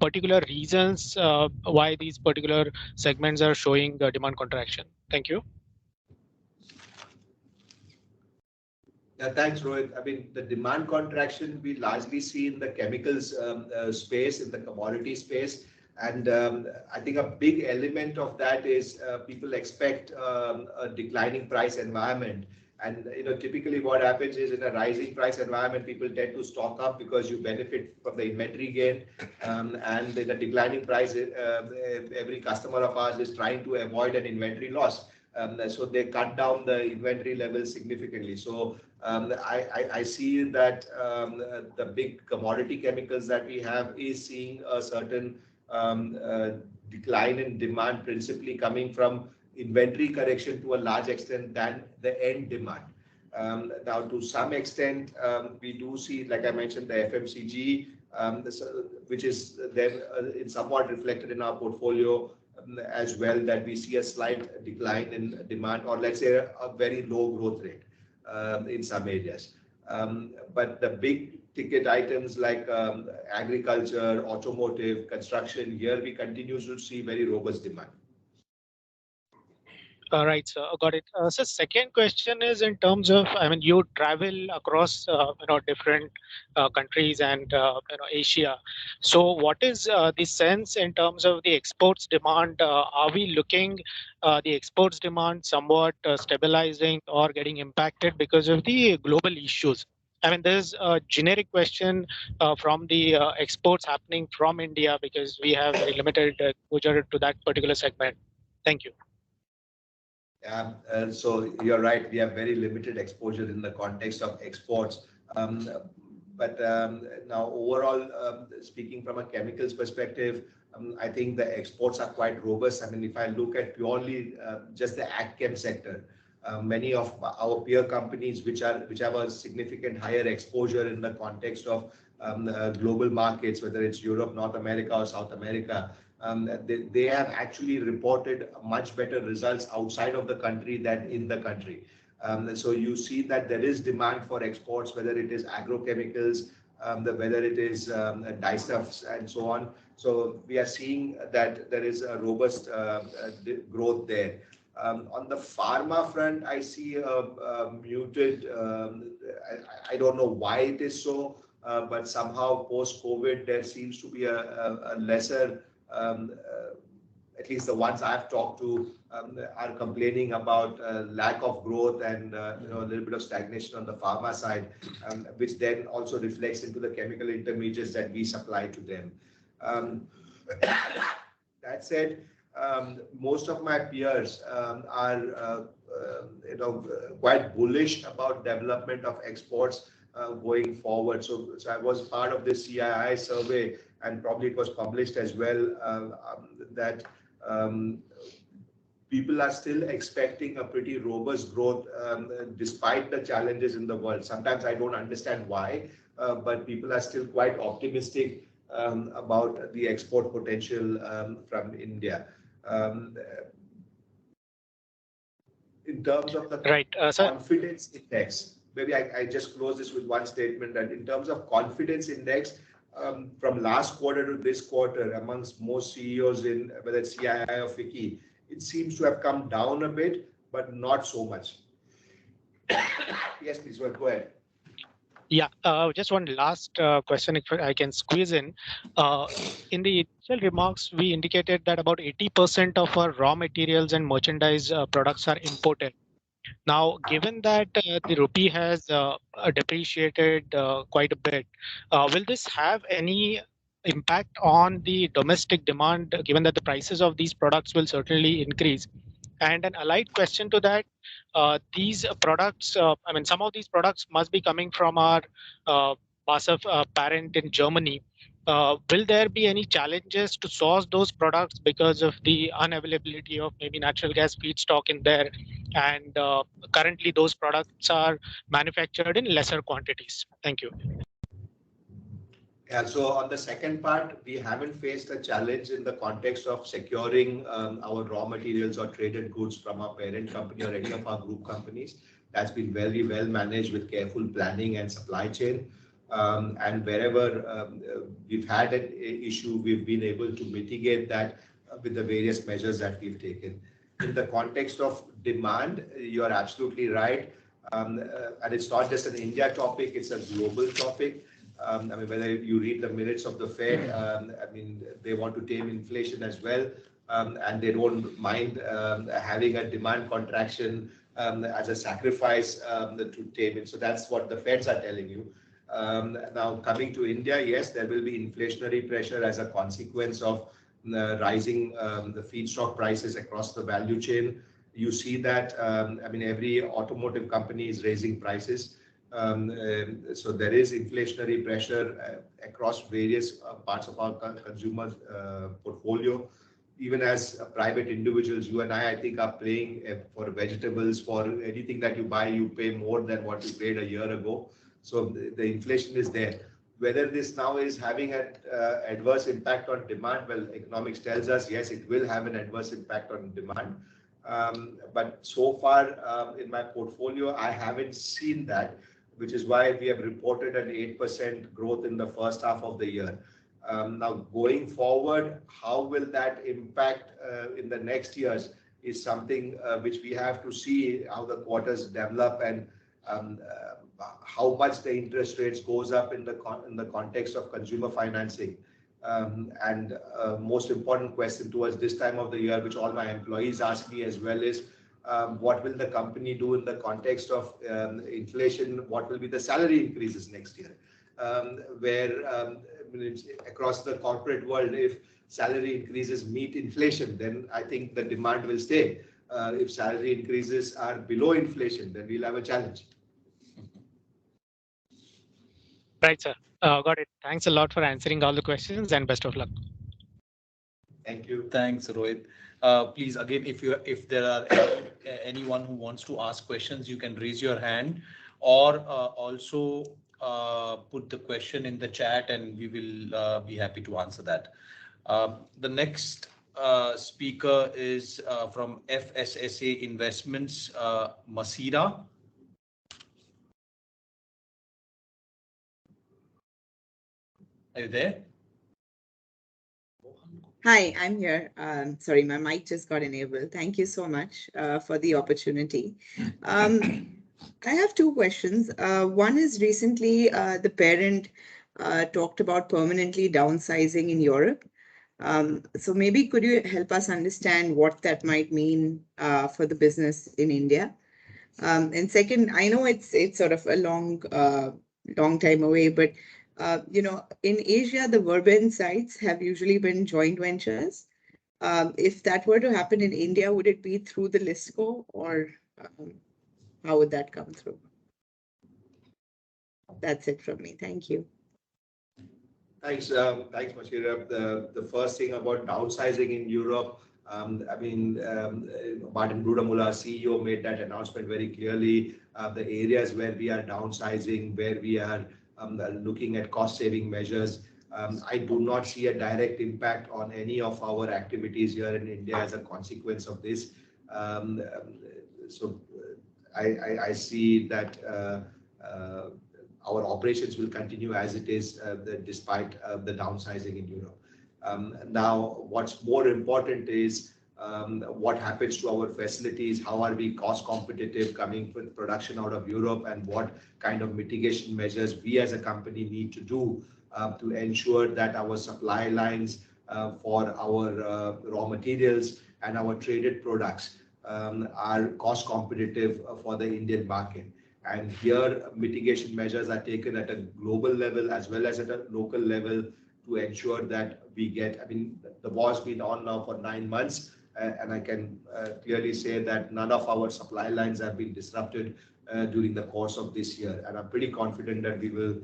G: particular reasons why these particular segments are showing demand contraction? Thank you.
B: Yeah, thanks, Rohit. I mean, the demand contraction we largely see in the chemicals space, in the commodity space. And I think a big element of that is people expect a declining price environment. And typically what happens is in a rising price environment, people tend to stock up because you benefit from the inventory gain. And in a declining price, every customer of ours is trying to avoid an inventory loss. So they cut down the inventory levels significantly. So I see that the big commodity chemicals that we have is seeing a certain decline in demand, principally coming from inventory correction to a large extent than the end demand. Now, to some extent, we do see, like I mentioned, the FMCG, which is then somewhat reflected in our portfolio as well, that we see a slight decline in demand, or let's say a very low growth rate in some areas. But the big ticket items like agriculture, automotive, construction, here we continue to see very robust demand.
G: Right, so got it. So second question is in terms of, I mean, you travel across, different countries and, Asia. So what is the sense in terms of the exports demand? Are we looking the exports demand somewhat stabilizing or getting impacted because of the global issues? I mean, there's a generic question from the exports happening from India because we have very limited exposure to that particular segment. Thank you.
B: Yeah, so you're right. We have very limited exposure in the context of exports. But now overall, speaking from a chemicals perspective, I think the exports are quite robust. I mean, if I look at purely just the ag chem sector, many of our peer companies which have a significant higher exposure in the context of global markets, whether it's Europe, North America, or South America, they have actually reported much better results outside of the country than in the country. So you see that there is demand for exports, whether it is agrochemicals, whether it is dyestuffs and so on. So we are seeing that there is a robust growth there. On the pharma front, I see a muted, I don't know why it is so, but somehow post-COVID, there seems to be a lesser, at least the ones I've talked to are complaining about lack of growth and a little bit of stagnation on the pharma side, which then also reflects into the chemical intermediates that we supply to them. That said, most of my peers are quite bullish about development of exports going forward. So I was part of this CII survey, and probably it was published as well, that people are still expecting a pretty robust growth despite the challenges in the world. Sometimes I don't understand why, but people are still quite optimistic about the export potential from India. In terms of the confidence index, maybe I just close this with one statement, that in terms of confidence index, from last quarter to this quarter, amongst most CEOs in whether it's CII or FICCI, it seems to have come down a bit, but not so much. Yes, please, well, go ahead.
G: Yeah, just one last question, if I can squeeze in. In the initial remarks, we indicated that about 80% of our raw materials and merchandise products are imported. Now, given that the rupee has depreciated quite a bit, will this have any impact on the domestic demand, given that the prices of these products will certainly increase? And an allied question to that, these products, I mean, some of these products must be coming from our BASF parent in Germany. Will there be any challenges to source those products because of the unavailability of maybe natural gas feedstock in there? And currently those products are manufactured in lesser quantities. Thank you.
B: Yeah, so on the second part, we haven't faced a challenge in the context of securing our raw materials or traded goods from our parent company or any of our group companies. That's been very well managed with careful planning and supply chain. And wherever we've had an issue, we've been able to mitigate that with the various measures that we've taken. In the context of demand, you are absolutely right. And it's not just an India topic, it's a global topic. I mean, whether you read the minutes of the Fed, I mean, they want to tame inflation as well. And they don't mind having a demand contraction as a sacrifice to tame it. So that's what the Feds are telling you. Now coming to India, yes, there will be inflationary pressure as a consequence of rising the feedstock prices across the value chain. You see that, I mean, every automotive company is raising prices. So there is inflationary pressure across various parts of our consumer portfolio. Even as private individuals, you and I think, are paying for vegetables, for anything that you buy, you pay more than what you paid a year ago. So the inflation is there. Whether this now is having an adverse impact on demand, well, economics tells us, yes, it will have an adverse impact on demand. But so far in my portfolio, I haven't seen that, which is why we have reported an 8% growth in the first half of the year. Now, going forward, how will that impact in the next years is something which we have to see how the quarters develop and how much the interest rates goes up in the context of consumer financing. And most important question towards this time of the year, which all my employees ask me as well, is what will the company do in the context of inflation? What will be the salary increases next year? Where across the corporate world, if salary increases meet inflation, then I think the demand will stay. If salary increases are below inflation, then we'll have a challenge.
G: Right, sir. Got it. Thanks a lot for answering all the questions and best of luck.
B: Thank you.
A: Thanks, Rohit. Please, again, if there are anyone who wants to ask questions, you can raise your hand or also put the question in the chat and we will be happy to answer that. The next speaker is from FSSA Investments, Masira. Are you there?
H: Hi, I'm here. Sorry, my mic just got enabled. Thank you so much for the opportunity. I have two questions. One is recently the parent talked about permanently downsizing in Europe. So maybe could you help us understand what that might mean for the business in India? And second, I know it's sort of a long time away, but in Asia, the Verbund sites have usually been joint ventures. If that were to happen in India, would it be through the ListCo or how would that come through? That's it from me. Thank you.
B: Thanks, Masira. The first thing about downsizing in Europe, Martin Brudermüller, CEO, made that announcement very clearly. The areas where we are downsizing, where we are looking at cost-saving measures, I do not see a direct impact on any of our activities here in India as a consequence of this. So I see that our operations will continue as it is despite the downsizing in Europe. Now, what's more important is what happens to our facilities, how are we cost competitive coming with production out of Europe, and what kind of mitigation measures we as a company need to do to ensure that our supply lines for our raw materials and our traded products are cost competitive for the Indian market. And here mitigation measures are taken at a global level as well as at a local level to ensure that we get, the war's been on now for 9 months, and I can clearly say that none of our supply lines have been disrupted during the course of this year. And I'm pretty confident that we will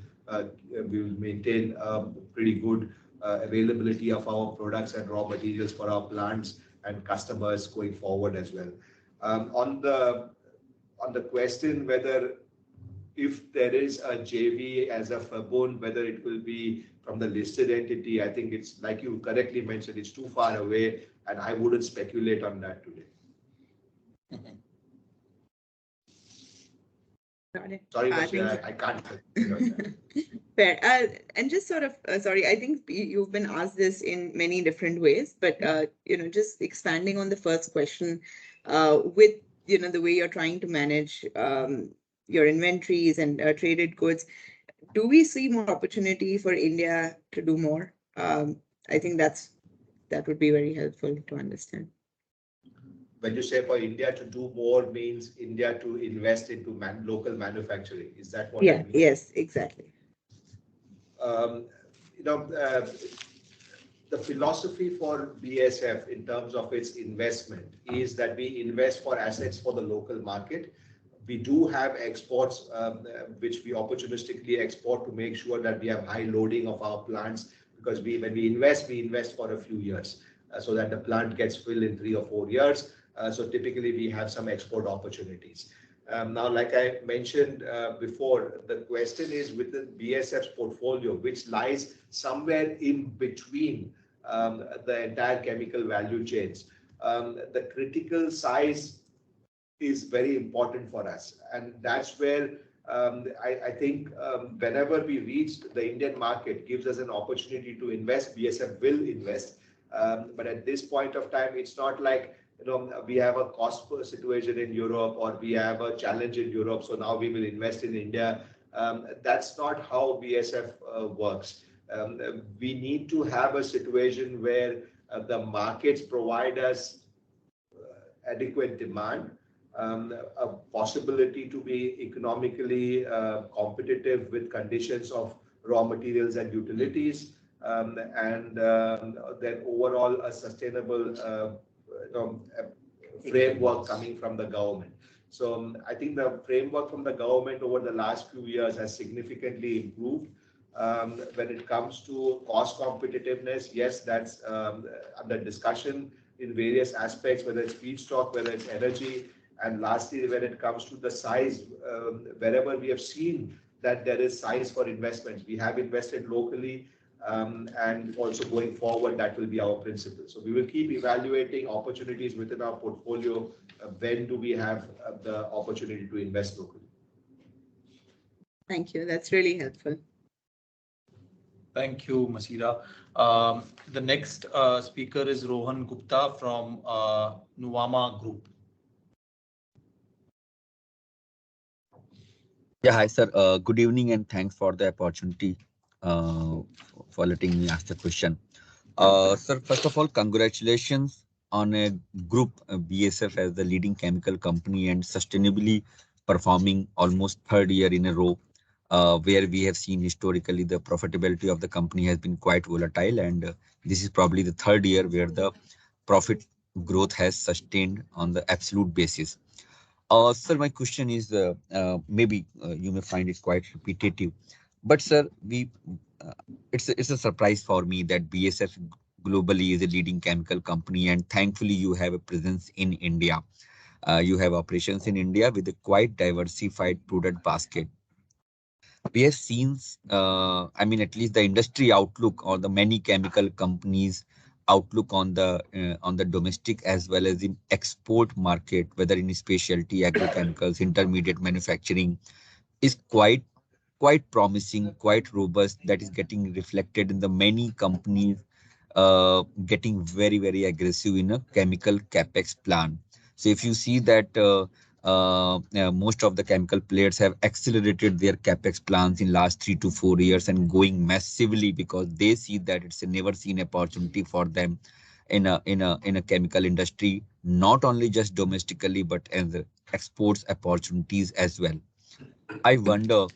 B: maintain pretty good availability of our products and raw materials for our plants and customers going forward as well. On the question whether if there is a JV as a Verbund, whether it will be from the listed entity, I think it's like you correctly mentioned, it's too far away, and I wouldn't speculate on that today.
H: Got it.
B: Sorry, I can't.
H: Fair. And just sort of, sorry, I think you've been asked this in many different ways, but just expanding on the first question, with the way you're trying to manage your inventories and traded goods, do we see more opportunity for India to do more? I think that would be very helpful to understand.
B: when you say for India to do more means India to invest into local manufacturing. Is that what you mean?
H: Yes, exactly.
B: You know, the philosophy for BASF in terms of its investment is that we invest for assets for the local market. We do have exports, which we opportunistically export to make sure that we have high loading of our plants, because when we invest for a few years, so that the plant gets filled in 3 or 4 years. So typically we have some export opportunities. Now, like I mentioned before, the question is within BASF's portfolio, which lies somewhere in between the entire chemical value chains. The critical size is very important for us, and that's where I think whenever we reach the Indian market gives us an opportunity to invest, BASF will invest. But at this point of time, it's not like, you know, we have a cost situation in Europe or we have a challenge in Europe, so now we will invest in India. That's not how BASF works. We need to have a situation where the markets provide us adequate demand, a possibility to be economically competitive with conditions of raw materials and utilities, and then overall a sustainable framework coming from the government. So I think the framework from the government over the last few years has significantly improved. When it comes to cost competitiveness, yes, that's under discussion in various aspects, whether it's feedstock, whether it's energy. And lastly, when it comes to the size, wherever we have seen that there is size for investments, we have invested locally, and also going forward, that will be our principle. So we will keep evaluating opportunities within our portfolio. When do we have the opportunity to invest locally?
H: Thank you. That's really helpful.
A: Thank you, Masira. The next speaker is Rohan Gupta from Nuvama Group.
I: Yeah, hi, sir. Good evening and thanks for the opportunity for letting me ask the question. Sir, first of all, congratulations on a group BASF as the leading chemical company and sustainably performing almost third year in a row, where we have seen historically the profitability of the company has been quite volatile, and this is probably the third year where the profit growth has sustained on the absolute basis. Sir, my question is, maybe you may find it quite repetitive, but sir, it's a surprise for me that BASF globally is a leading chemical company, and thankfully you have a presence in India. You have operations in India with a quite diversified product basket. We have seen, I mean, at least the industry outlook or the many chemical companies outlook on the domestic as well as in export market, whether in specialty agrochemicals, intermediate manufacturing, is quite promising, quite robust. That is getting reflected in the many companies getting very aggressive in a chemical capex plan. So if you see that most of the chemical players have accelerated their capex plans in last 3 to 4 years and going massively because they see that it's a never seen opportunity for them in a chemical industry, not only just domestically but as exports opportunities as well. I wonder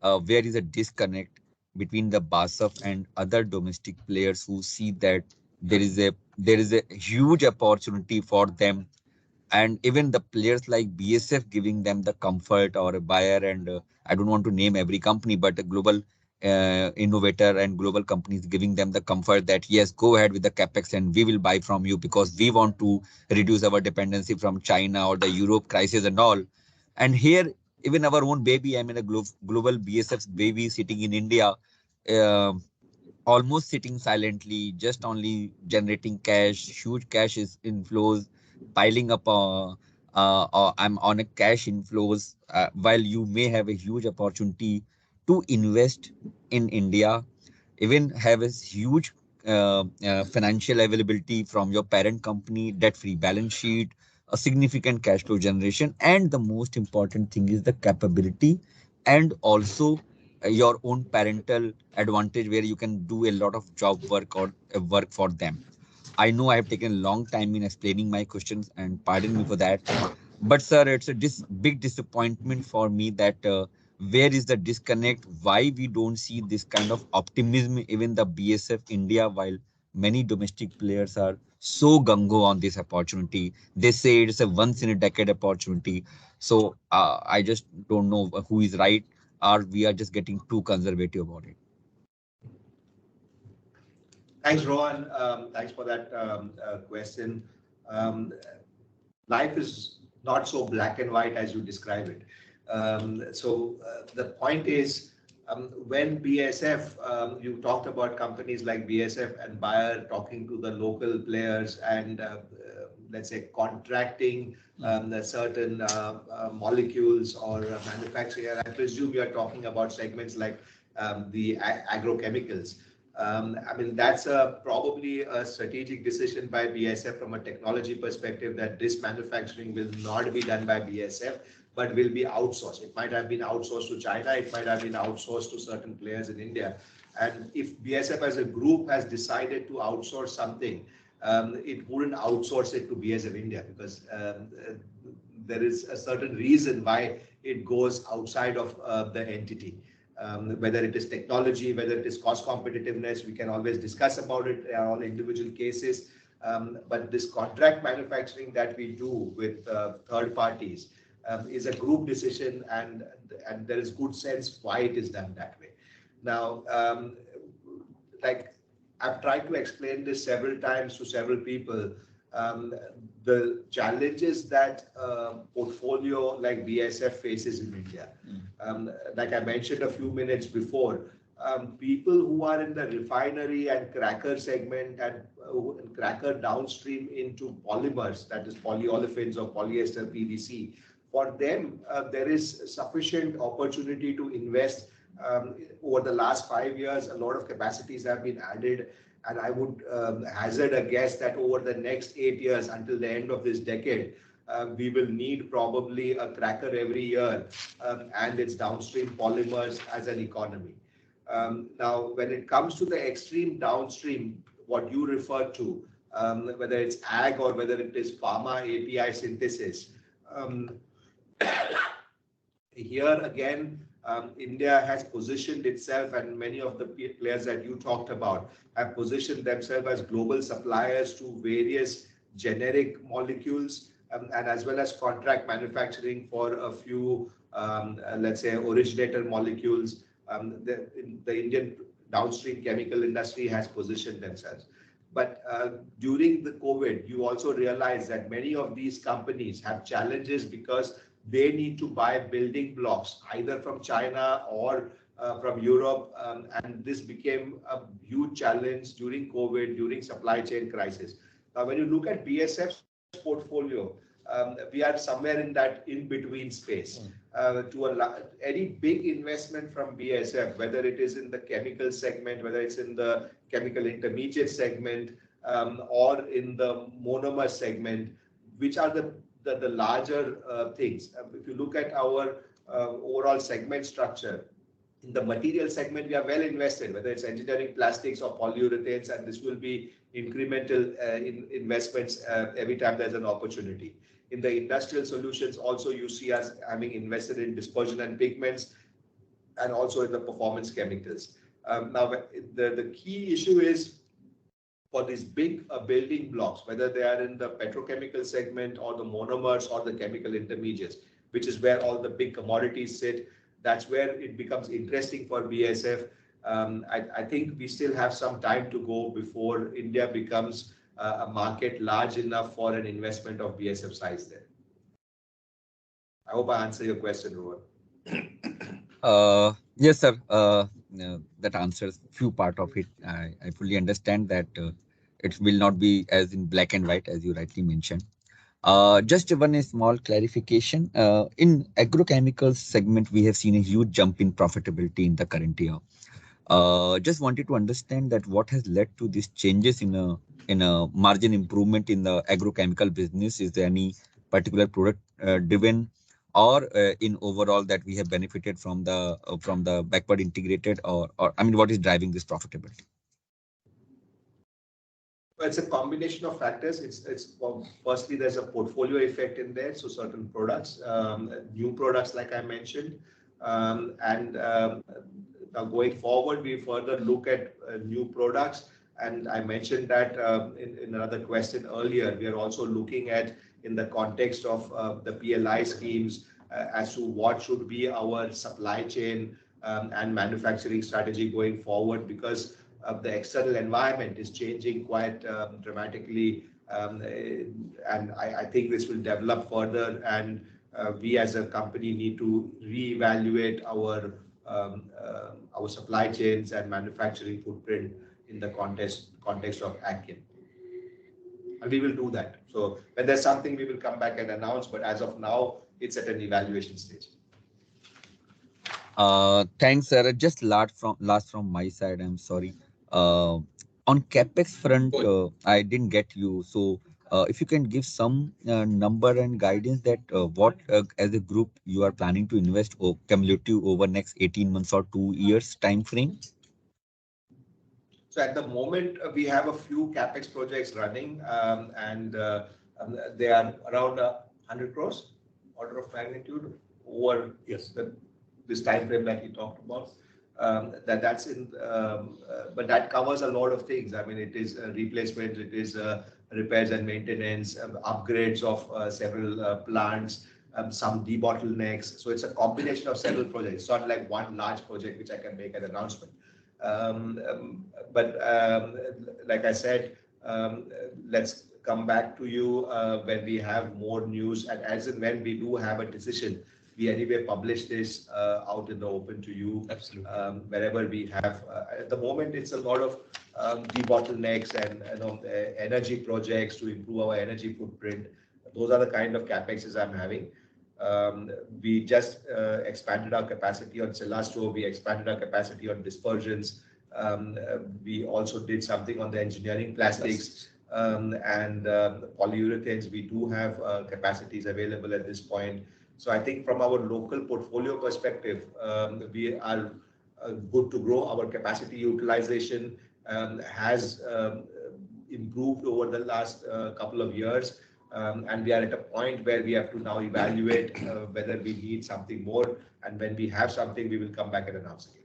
I: where is a disconnect between the BASF and other domestic players who see that there is a huge opportunity for them, and even the players like BASF giving them the comfort, or a buyer, and I don't want to name every company, but a global innovator and global companies giving them the comfort that yes, go ahead with the capex and we will buy from you because we want to reduce our dependency from China or the Europe crisis and all. And here, even our own baby, I mean a global BASF's baby sitting in India, almost sitting silently, just only generating cash, huge cash inflows, piling up. I'm on a cash inflows, while you may have a huge opportunity to invest in India, even have a huge financial availability from your parent company, debt-free balance sheet, a significant cash flow generation, and the most important thing is the capability and also your own parental advantage where you can do a lot of job work or work for them. I know I have taken a long time in explaining my questions, and pardon me for that. But sir, it's a big disappointment for me that where is the disconnect? Why we don't see this kind of optimism even the BASF India, while many domestic players are so gung-ho on this opportunity. They say it's a once in a decade opportunity. So I just don't know who is right, or we are just getting too conservative about it.
B: Thanks, Rohan. Thanks for that question. Life is not so black and white as you describe it. The point is, when BASF, you talked about companies like BASF and Bayer talking to the local players and let's say contracting certain molecules or manufacturing. I presume you are talking about segments like the agrochemicals. I mean, that's probably a strategic decision by BASF from a technology perspective that this manufacturing will not be done by BASF, but will be outsourced. It might have been outsourced to China. It might have been outsourced to certain players in India. And if BASF as a group has decided to outsource something, it wouldn't outsource it to BASF India because there is a certain reason why it goes outside of the entity. Whether it is technology, whether it is cost competitiveness, we can always discuss about it in all individual cases. But this contract manufacturing that we do with third parties is a group decision, and there is good sense why it is done that way. Now, like I've tried to explain this several times to several people, the challenges that portfolio like BASF faces in India. Like I mentioned a few minutes before, people who are in the refinery and cracker segment and cracker downstream into polymers, that is polyolefins or polyester PVC, for them, there is sufficient opportunity to invest. Over the last 5 years, a lot of capacities have been added. And I would hazard a guess that over the next 8 years until the end of this decade, we will need probably a cracker every year and its downstream polymers as an economy. Now, when it comes to the extreme downstream, what you refer to, whether it's ag or whether it is pharma API synthesis, here again, India has positioned itself, and many of the players that you talked about have positioned themselves as global suppliers to various generic molecules and as well as contract manufacturing for a few, let's say, originator molecules. The Indian downstream chemical industry has positioned themselves. But during the COVID, you also realize that many of these companies have challenges because they need to buy building blocks either from China or from Europe, and this became a huge challenge during COVID, during supply chain crisis. Now, when you look at BASF's portfolio, we are somewhere in that in-between space. Any big investment from BASF, whether it is in the chemical segment, whether it's in the chemical intermediate segment, or in the monomer segment, which are the larger things. If you look at our overall segment structure, in the material segment, we are well invested, whether it's engineering plastics or polyurethanes, and this will be incremental investments every time there's an opportunity. In the industrial solutions, also you see us having invested in dispersion and pigments, and also in the performance chemicals. Now, the key issue is for these big building blocks, whether they are in the petrochemical segment or the monomers or the chemical intermediates, which is where all the big commodities sit. That's where it becomes interesting for BASF. I think we still have some time to go before India becomes a market large enough for an investment of BASF size there. I hope I answered your question, Rohan.
I: Yes, sir. That answers few part of it. I fully understand that it will not be as in black and white as you rightly mentioned. Just one small clarification. In agrochemicals segment, we have seen a huge jump in profitability in the current year. Just wanted to understand that what has led to these changes in a margin improvement in the agrochemical business. Is there any particular product driven, or in overall that we have benefited from the backward integrated, or I mean, what is driving this profitability?
B: It's a combination of factors. Firstly, there's a portfolio effect in there. So certain products, new products, like I mentioned, now going forward, we further look at new products. And I mentioned that in another question earlier, we are also looking at, in the context of the PLI schemes, as to what should be our supply chain and manufacturing strategy going forward, because the external environment is changing quite dramatically, and I think this will develop further, and we as a company need to reevaluate our supply chains and manufacturing footprint in the context of AgChem. And we will do that. So when there's something, we will come back and announce, but as of now, it's at an evaluation stage.
I: Thanks, sir. Just last from my side, I'm sorry. On CapEx front, I didn't get you. So if you can give some number and guidance that what as a group you are planning to invest or cumulative over next 18 months or 2 years time frame.
B: So at the moment, we have a few CapEx projects running, and they are around 100 crores, order of magnitude, over this time frame that he talked about. That's in, but that covers a lot of things. I mean, it is replacement, it is repairs and maintenance, upgrades of several plants, some debottlenecks. So it's a combination of several projects. It's not like one large project which I can make an announcement. But like I said, let's come back to you when we have more news, and as and when we do have a decision, we anyway publish this out in the open to you.
A: Absolutely.
B: Wherever we have. At the moment, it's a lot of debottlenecks and energy projects to improve our energy footprint. Those are the kind of CapExes I'm having. We just expanded our capacity on Celastro. We expanded our capacity on dispersions. We also did something on the engineering plastics and polyurethanes. We do have capacities available at this point. So I think from our local portfolio perspective, we are good to grow. Our capacity utilization has improved over the last couple of years. And we are at a point where we have to now evaluate whether we need something more. And when we have something, we will come back and announce it.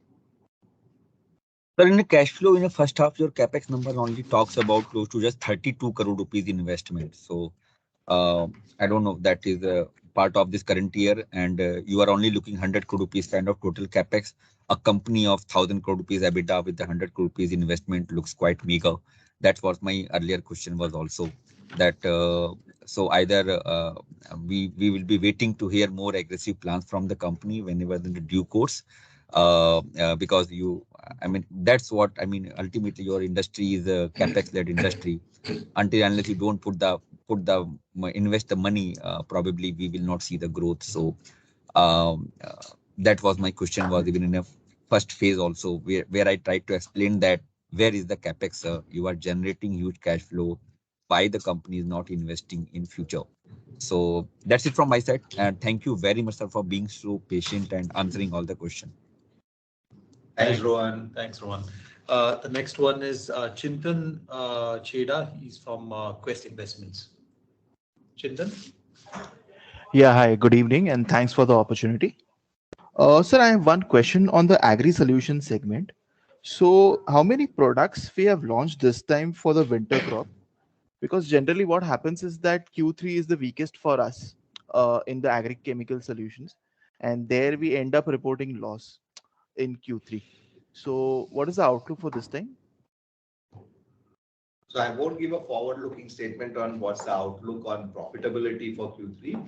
I: But in the cash flow in the first half, your capex number only talks about close to just 32 crore rupees investment. So I don't know if that is a part of this current year, and you are only looking 100 crore rupees kind of total capex. A company of 1,000 crore rupees EBITDA with the 100 crore rupees investment looks quite meager. That was my earlier question was also that. So either we will be waiting to hear more aggressive plans from the company whenever in the due course. Because I mean, that's what I mean. Ultimately, your industry is a capex-led industry. Until unless you don't invest the money, probably we will not see the growth. So that was my question. Was even in a first phase also where I tried to explain that where is the capex? You are generating huge cash flow. Why the company is not investing in future? So that's it from my side. And thank you very much, sir, for being so patient and answering all the questions.
B: Thanks, Rohan.
A: Thanks, Rohan. The next one is Chintan Cheda. He's from Quest Investments. Chintan?
J: Yeah, hi, good evening, and thanks for the opportunity. Sir, I have one question on the Agri Solution segment. So how many products we have launched this time for the winter crop? Because generally what happens is that Q3 is the weakest for us in the agri chemical solutions, and there we end up reporting loss in Q3. So what is the outlook for this time?
B: So I won't give a forward-looking statement on what's the outlook on profitability for Q3.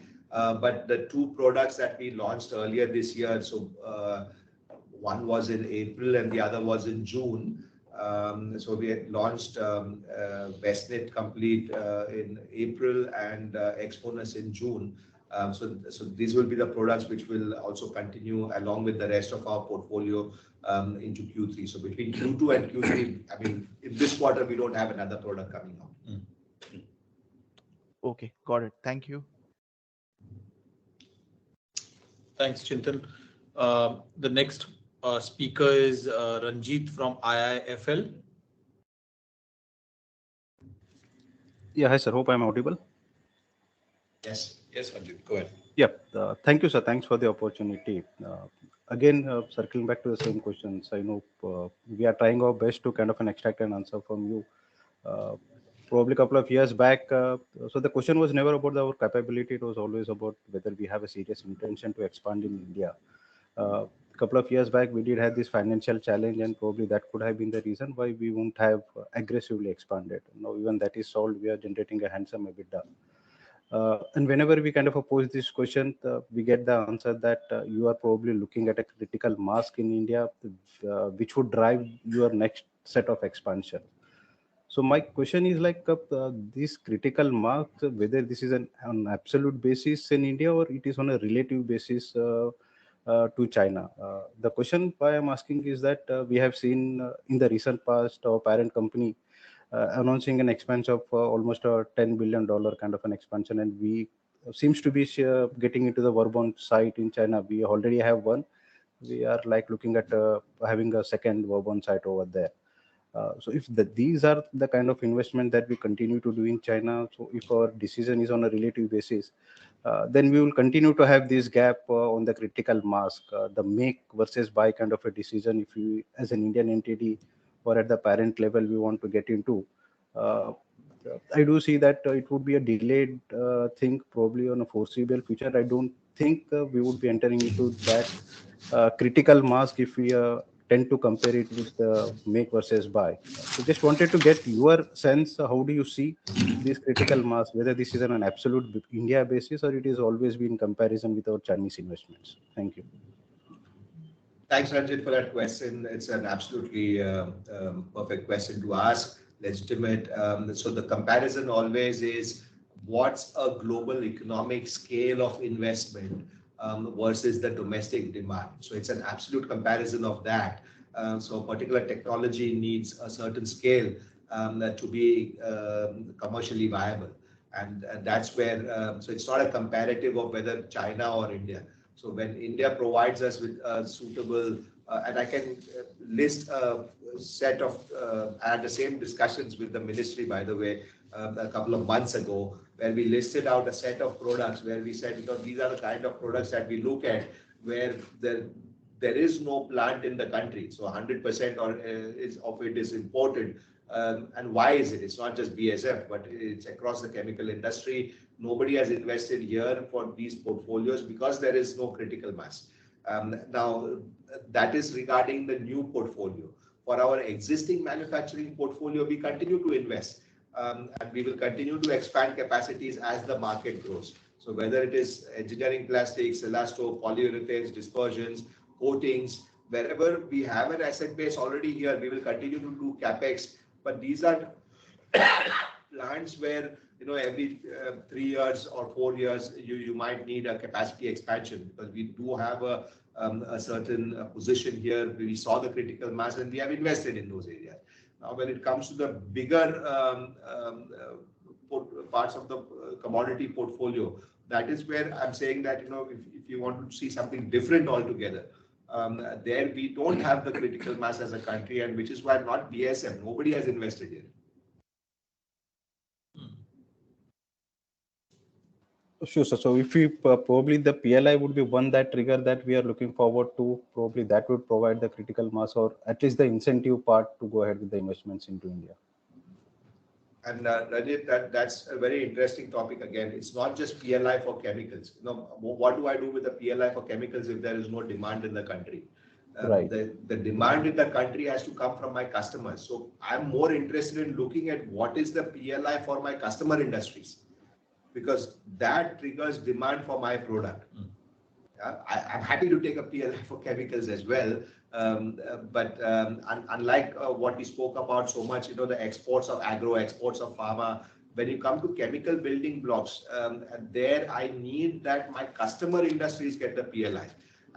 B: But the two products that we launched earlier this year, so one was in April and the other was in June. So we had launched Bestnet Complete in April and Exponus in June. So these will be the products which will also continue along with the rest of our portfolio into Q3. So between Q2 and Q3, I mean, in this quarter, we don't have another product coming out.
J: Okay, got it. Thank you.
A: Thanks, Chintan. The next speaker is Ranjit from IIFL.
K: Yeah, hi sir. Hope I'm audible.
B: Yes.
C: Yes, Ranjit, go ahead.
K: Yeah, thank you, sir. Thanks for the opportunity. Again, circling back to the same questions, I know we are trying our best to kind of extract an answer from you. Probably a couple of years back, so the question was never about our capability. It was always about whether we have a serious intention to expand in India. A couple of years back, we did have this financial challenge, and probably that could have been the reason why we won't have aggressively expanded. Now, even that is solved, we are generating a handsome EBITDA. And whenever we kind of pose this question, we get the answer that you are probably looking at a critical mass in India, which would drive your next set of expansion. So my question is like this critical mass, whether this is on absolute basis in India or it is on a relative basis to China. The question why I'm asking is that we have seen in the recent past our parent company announcing an expansion of almost a $10 billion kind of an expansion, and we seems to be getting into the Verbund site in China. We already have one. We are like looking at having a second Verbund site over there. So if these are the kind of investment that we continue to do in China, so if our decision is on a relative basis, then we will continue to have this gap on the critical mass, the make versus buy kind of a decision. If we, as an Indian entity or at the parent level, we want to get into, I do see that it would be a delayed thing, probably on a foreseeable future. I don't think we would be entering into that critical mass if we tend to compare it with make versus buy. So just wanted to get your sense. How do you see this critical mass, whether this is on an absolute India basis or it is always been in comparison with our Chinese investments? Thank you.
B: Thanks, Ranjit, for that question. It's an absolutely perfect question to ask, legitimate. So the comparison always is what's a global economic scale of investment versus the domestic demand. So it's an absolute comparison of that. So particular technology needs a certain scale to be commercially viable. And that's where, so it's not a comparative of whether China or India. So when India provides us with suitable, and I can list a set of, I had the same discussions with the ministry, by the way, a couple of months ago, where we listed out a set of products where we said, because these are the kind of products that we look at where there is no plant in the country. So 100% of it is imported. And why is it? It's not just BASF, but it's across the chemical industry. Nobody has invested here for these portfolios because there is no critical mass. Now, that is regarding the new portfolio. For our existing manufacturing portfolio, we continue to invest. And we will continue to expand capacities as the market grows. So whether it is engineering plastics, elasto, polyurethanes, dispersions, coatings, wherever we have an asset base already here, we will continue to do capex. But these are plants where, you know, every 3 years or 4 years, you might need a capacity expansion, because we do have a certain position here. We saw the critical mass and we have invested in those areas. Now, when it comes to the bigger parts of the commodity portfolio, that is where I'm saying that, you know, if you want to see something different altogether, there we don't have the critical mass as a country, and which is why not BASF, nobody has invested in.
K: Sure, sir. So if we probably the PLI would be one that trigger that we are looking forward to, probably that would provide the critical mass or at least the incentive part to go ahead with the investments into India.
B: And Rajit, that's a very interesting topic again. It's not just PLI for chemicals. You know, what do I do with the PLI for chemicals if there is no demand in the country?
K: Right.
B: The demand in the country has to come from my customers. So I'm more interested in looking at what is the PLI for my customer industries, because that triggers demand for my product. I'm happy to take a PLI for chemicals as well. But unlike what we spoke about so much, you know, the exports of agro, exports of pharma, when you come to chemical building blocks, there I need that my customer industries get the PLI.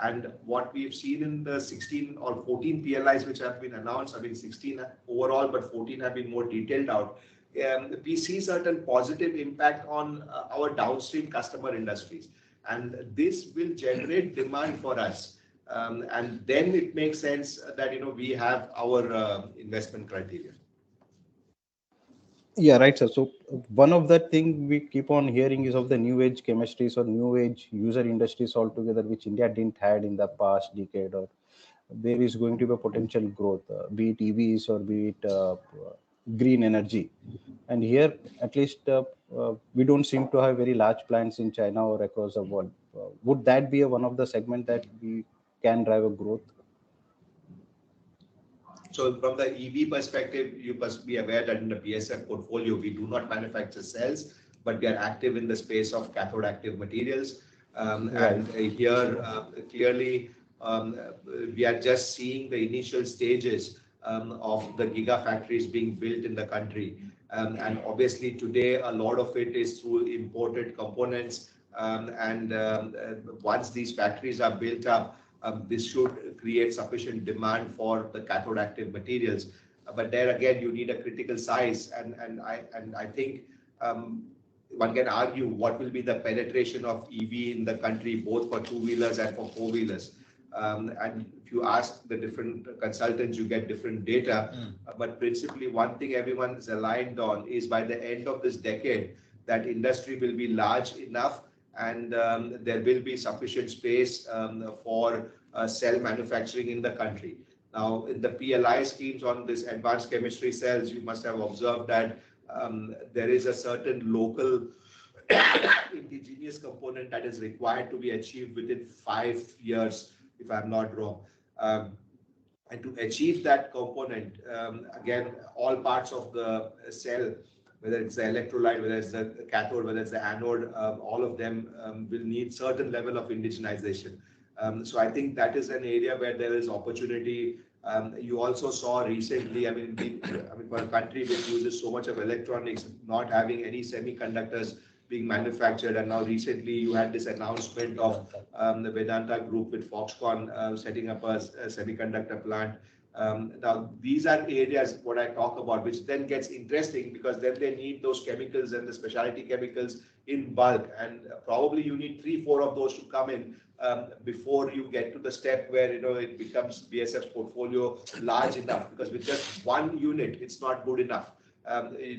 B: And what we've seen in the 16 or 14 PLIs which have been announced, I mean 16 overall, but 14 have been more detailed out. We see certain positive impact on our downstream customer industries. And this will generate demand for us. And then it makes sense that, you know, we have our investment criteria.
K: Yeah, right, sir. So one of the thing we keep on hearing is of the new age chemistries or new age user industries altogether, which India didn't had in the past decade, or there is going to be a potential growth, be it EVs or be it green energy. And here, at least, we don't seem to have very large plants in China or across the world. Would that be one of the segment that we can drive a growth?
B: So from the EV perspective, you must be aware that in the BASF portfolio, we do not manufacture cells, but we are active in the space of cathode active materials.
K: Right.
B: And here, clearly, we are just seeing the initial stages of the gigafactories being built in the country. And obviously today, a lot of it is through imported components. Once these factories are built up, this should create sufficient demand for the cathode active materials. But there again, you need a critical size. And I think one can argue what will be the penetration of EV in the country, both for two-wheelers and for four-wheelers. And if you ask the different consultants, you get different data. But principally, one thing everyone is aligned on is by the end of this decade, that industry will be large enough and there will be sufficient space for cell manufacturing in the country. Now, in the PLI schemes on this advanced chemistry cells, you must have observed that there is a certain local indigenous component that is required to be achieved within 5 years, if I'm not wrong. And to achieve that component, again, all parts of the cell, whether it's the electrolyte, whether it's the cathode, whether it's the anode, all of them will need certain level of indigenization. So I think that is an area where there is opportunity. You also saw recently, I mean, for a country which uses so much of electronics, not having any semiconductors being manufactured, and now recently you had this announcement of the Vedanta group with Foxconn setting up a semiconductor plant. Now, these are areas what I talk about, which then gets interesting because then they need those chemicals and the specialty chemicals in bulk. And probably you need 3-4 of those to come in before you get to the step where, it becomes BASF's portfolio large enough, because with just one unit, it's not good enough.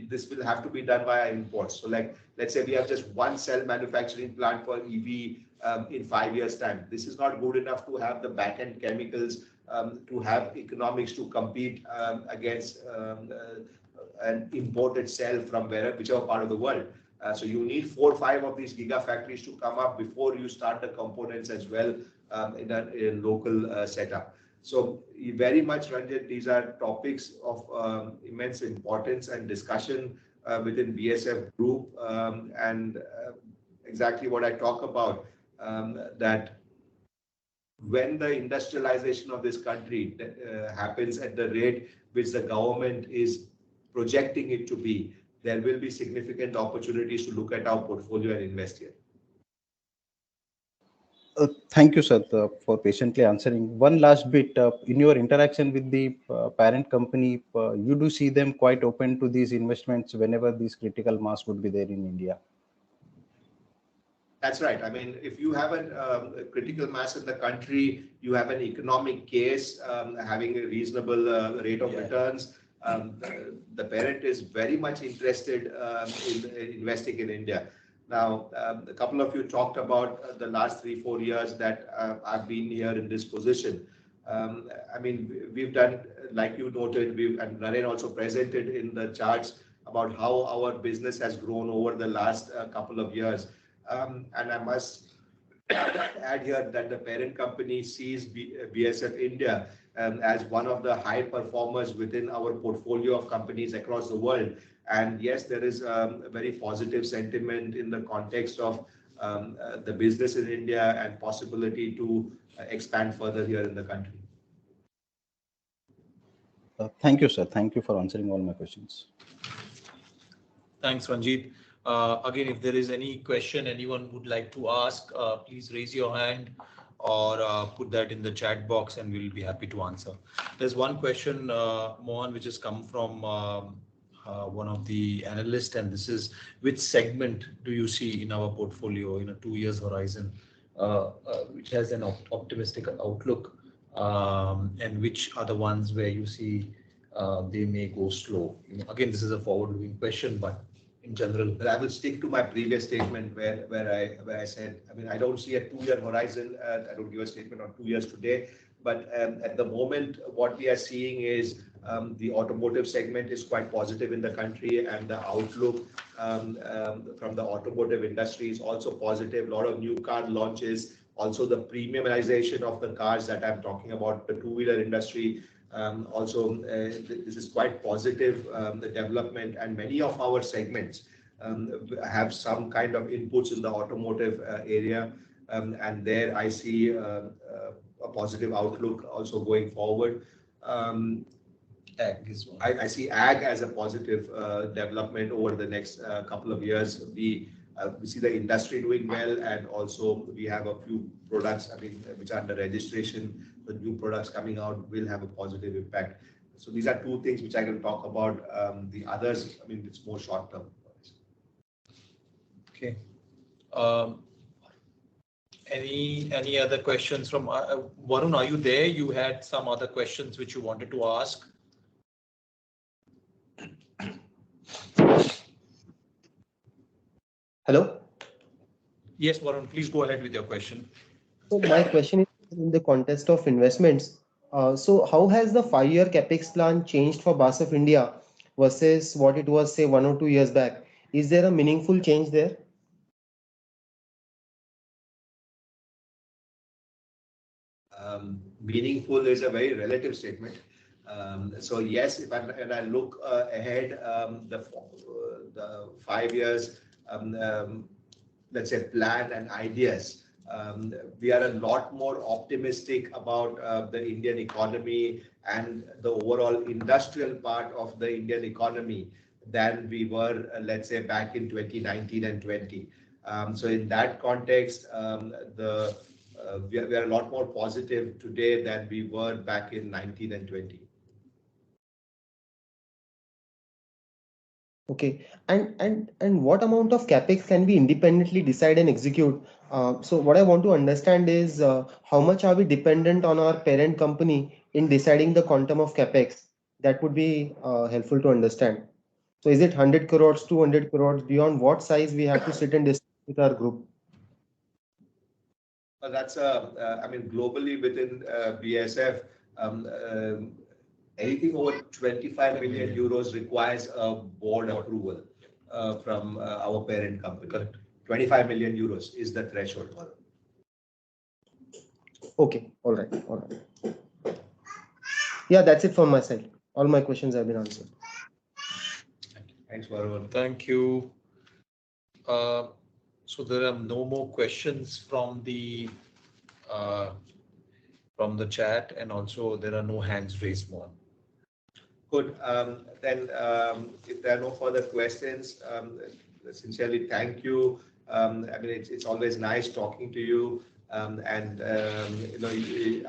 B: This will have to be done via imports. So like, let's say we have just one cell manufacturing plant for EV in 5 years' time. This is not good enough to have the back-end chemicals to have economics to compete against an imported cell from whichever part of the world. So you need 4 or 5 of these gigafactories to come up before you start the components as well in a local setup. So very much, Ranjit, these are topics of immense importance and discussion within BASF Group, and exactly what I talk about, that when the industrialization of this country happens at the rate which the government is projecting it to be, there will be significant opportunities to look at our portfolio and invest here.
K: Thank you, sir, for patiently answering. One last bit, in your interaction with the parent company, you do see them quite open to these investments whenever this critical mass would be there in India.
B: That's right. I mean, if you have a critical mass in the country, you have an economic case, having a reasonable rate of returns. The parent is very much interested in investing in India. Now, a couple of you talked about the last 3-4 years that I've been here in this position. I mean, we've done, like you noted, and Naren also presented in the charts about how our business has grown over the last couple of years. And I must add here that the parent company sees BASF India as one of the high performers within our portfolio of companies across the world. And yes, there is a very positive sentiment in the context of the business in India and possibility to expand further here in the country.
K: Thank you, sir. Thank you for answering all my questions.
A: Thanks, Ranjit. Again, if there is any question anyone would like to ask, please raise your hand or put that in the chat box and we'll be happy to answer. There's one question, Mohan, which has come from one of the analysts, and this is: which segment do you see in our portfolio in a 2 years horizon, which has an optimistic outlook, and which are the ones where you see they may go slow. Again, this is a forward-looking question, but in general.
B: But I will stick to my previous statement where I said, I mean, I don't see a 2-year horizon. I don't give a statement on 2 years today. But at the moment, what we are seeing is the automotive segment is quite positive in the country, and the outlook from the automotive industry is also positive. A lot of new car launches, also the premiumization of the cars that I'm talking about, the two-wheeler industry. Also, this is quite positive, the development, and many of our segments have some kind of inputs in the automotive area. And there I see a positive outlook also going forward. I see ag as a positive development over the next couple of years. We see the industry doing well, and also we have a few products, I mean, which are under registration. The new products coming out will have a positive impact. So these are two things which I can talk about. The others, I mean, it's more short term.
A: Okay. Any other questions from Varun? Are you there? You had some other questions which you wanted to ask.
D: Hello?
A: Yes, Varun, please go ahead with your question.
D: So my question is in the context of investments. So how has the 5-year capex plan changed for BASF India versus what it was, say, 1 or 2 years back? Is there a meaningful change there?
B: Meaningful is a very relative statement. So yes, when I look ahead, the 5 years, let's say, plan and ideas, we are a lot more optimistic about the Indian economy and the overall industrial part of the Indian economy than we were, let's say, back in 2019 and 20. So in that context, we are a lot more positive today than we were back in 19 and 20.
D: Okay, and what amount of capex can we independently decide and execute? So what I want to understand is how much are we dependent on our parent company in deciding the quantum of capex? That would be helpful to understand. So is it 100 crores, 200 crores? Beyond what size we have to sit and discuss with our group?
B: Well, that's I mean, globally within BASF, anything over 25 million euros requires a board approval from our parent company.
A: Correct.
B: 25 million euros is the threshold.
D: Okay, all right. Yeah, that's it from my side. All my questions have been answered.
B: Thanks, Varun.
A: Thank you. So there are no more questions from the chat, and also there are no hands raised more.
B: Good. Then, if there are no further questions, sincerely thank you. I mean, it's always nice talking to you, and you know,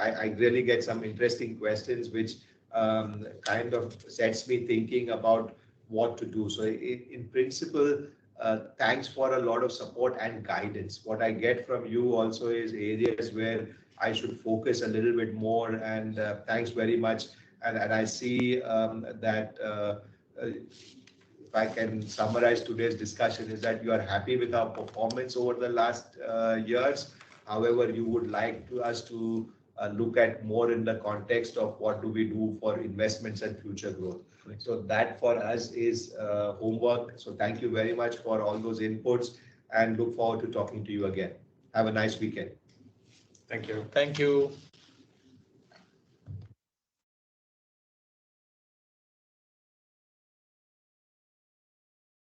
B: I really get some interesting questions, which kind of sets me thinking about what to do. So, in principle, thanks for a lot of support and guidance. What I get from you also is areas where I should focus a little bit more, and thanks very much. And I see that if I can summarize today's discussion, is that you are happy with our performance over the last years. However, you would like us to look at more in the context of what do we do for investments and future growth. So that for us is homework. So thank you very much for all those inputs, and look forward to talking to you again. Have a nice weekend.
A: Thank you. Thank you.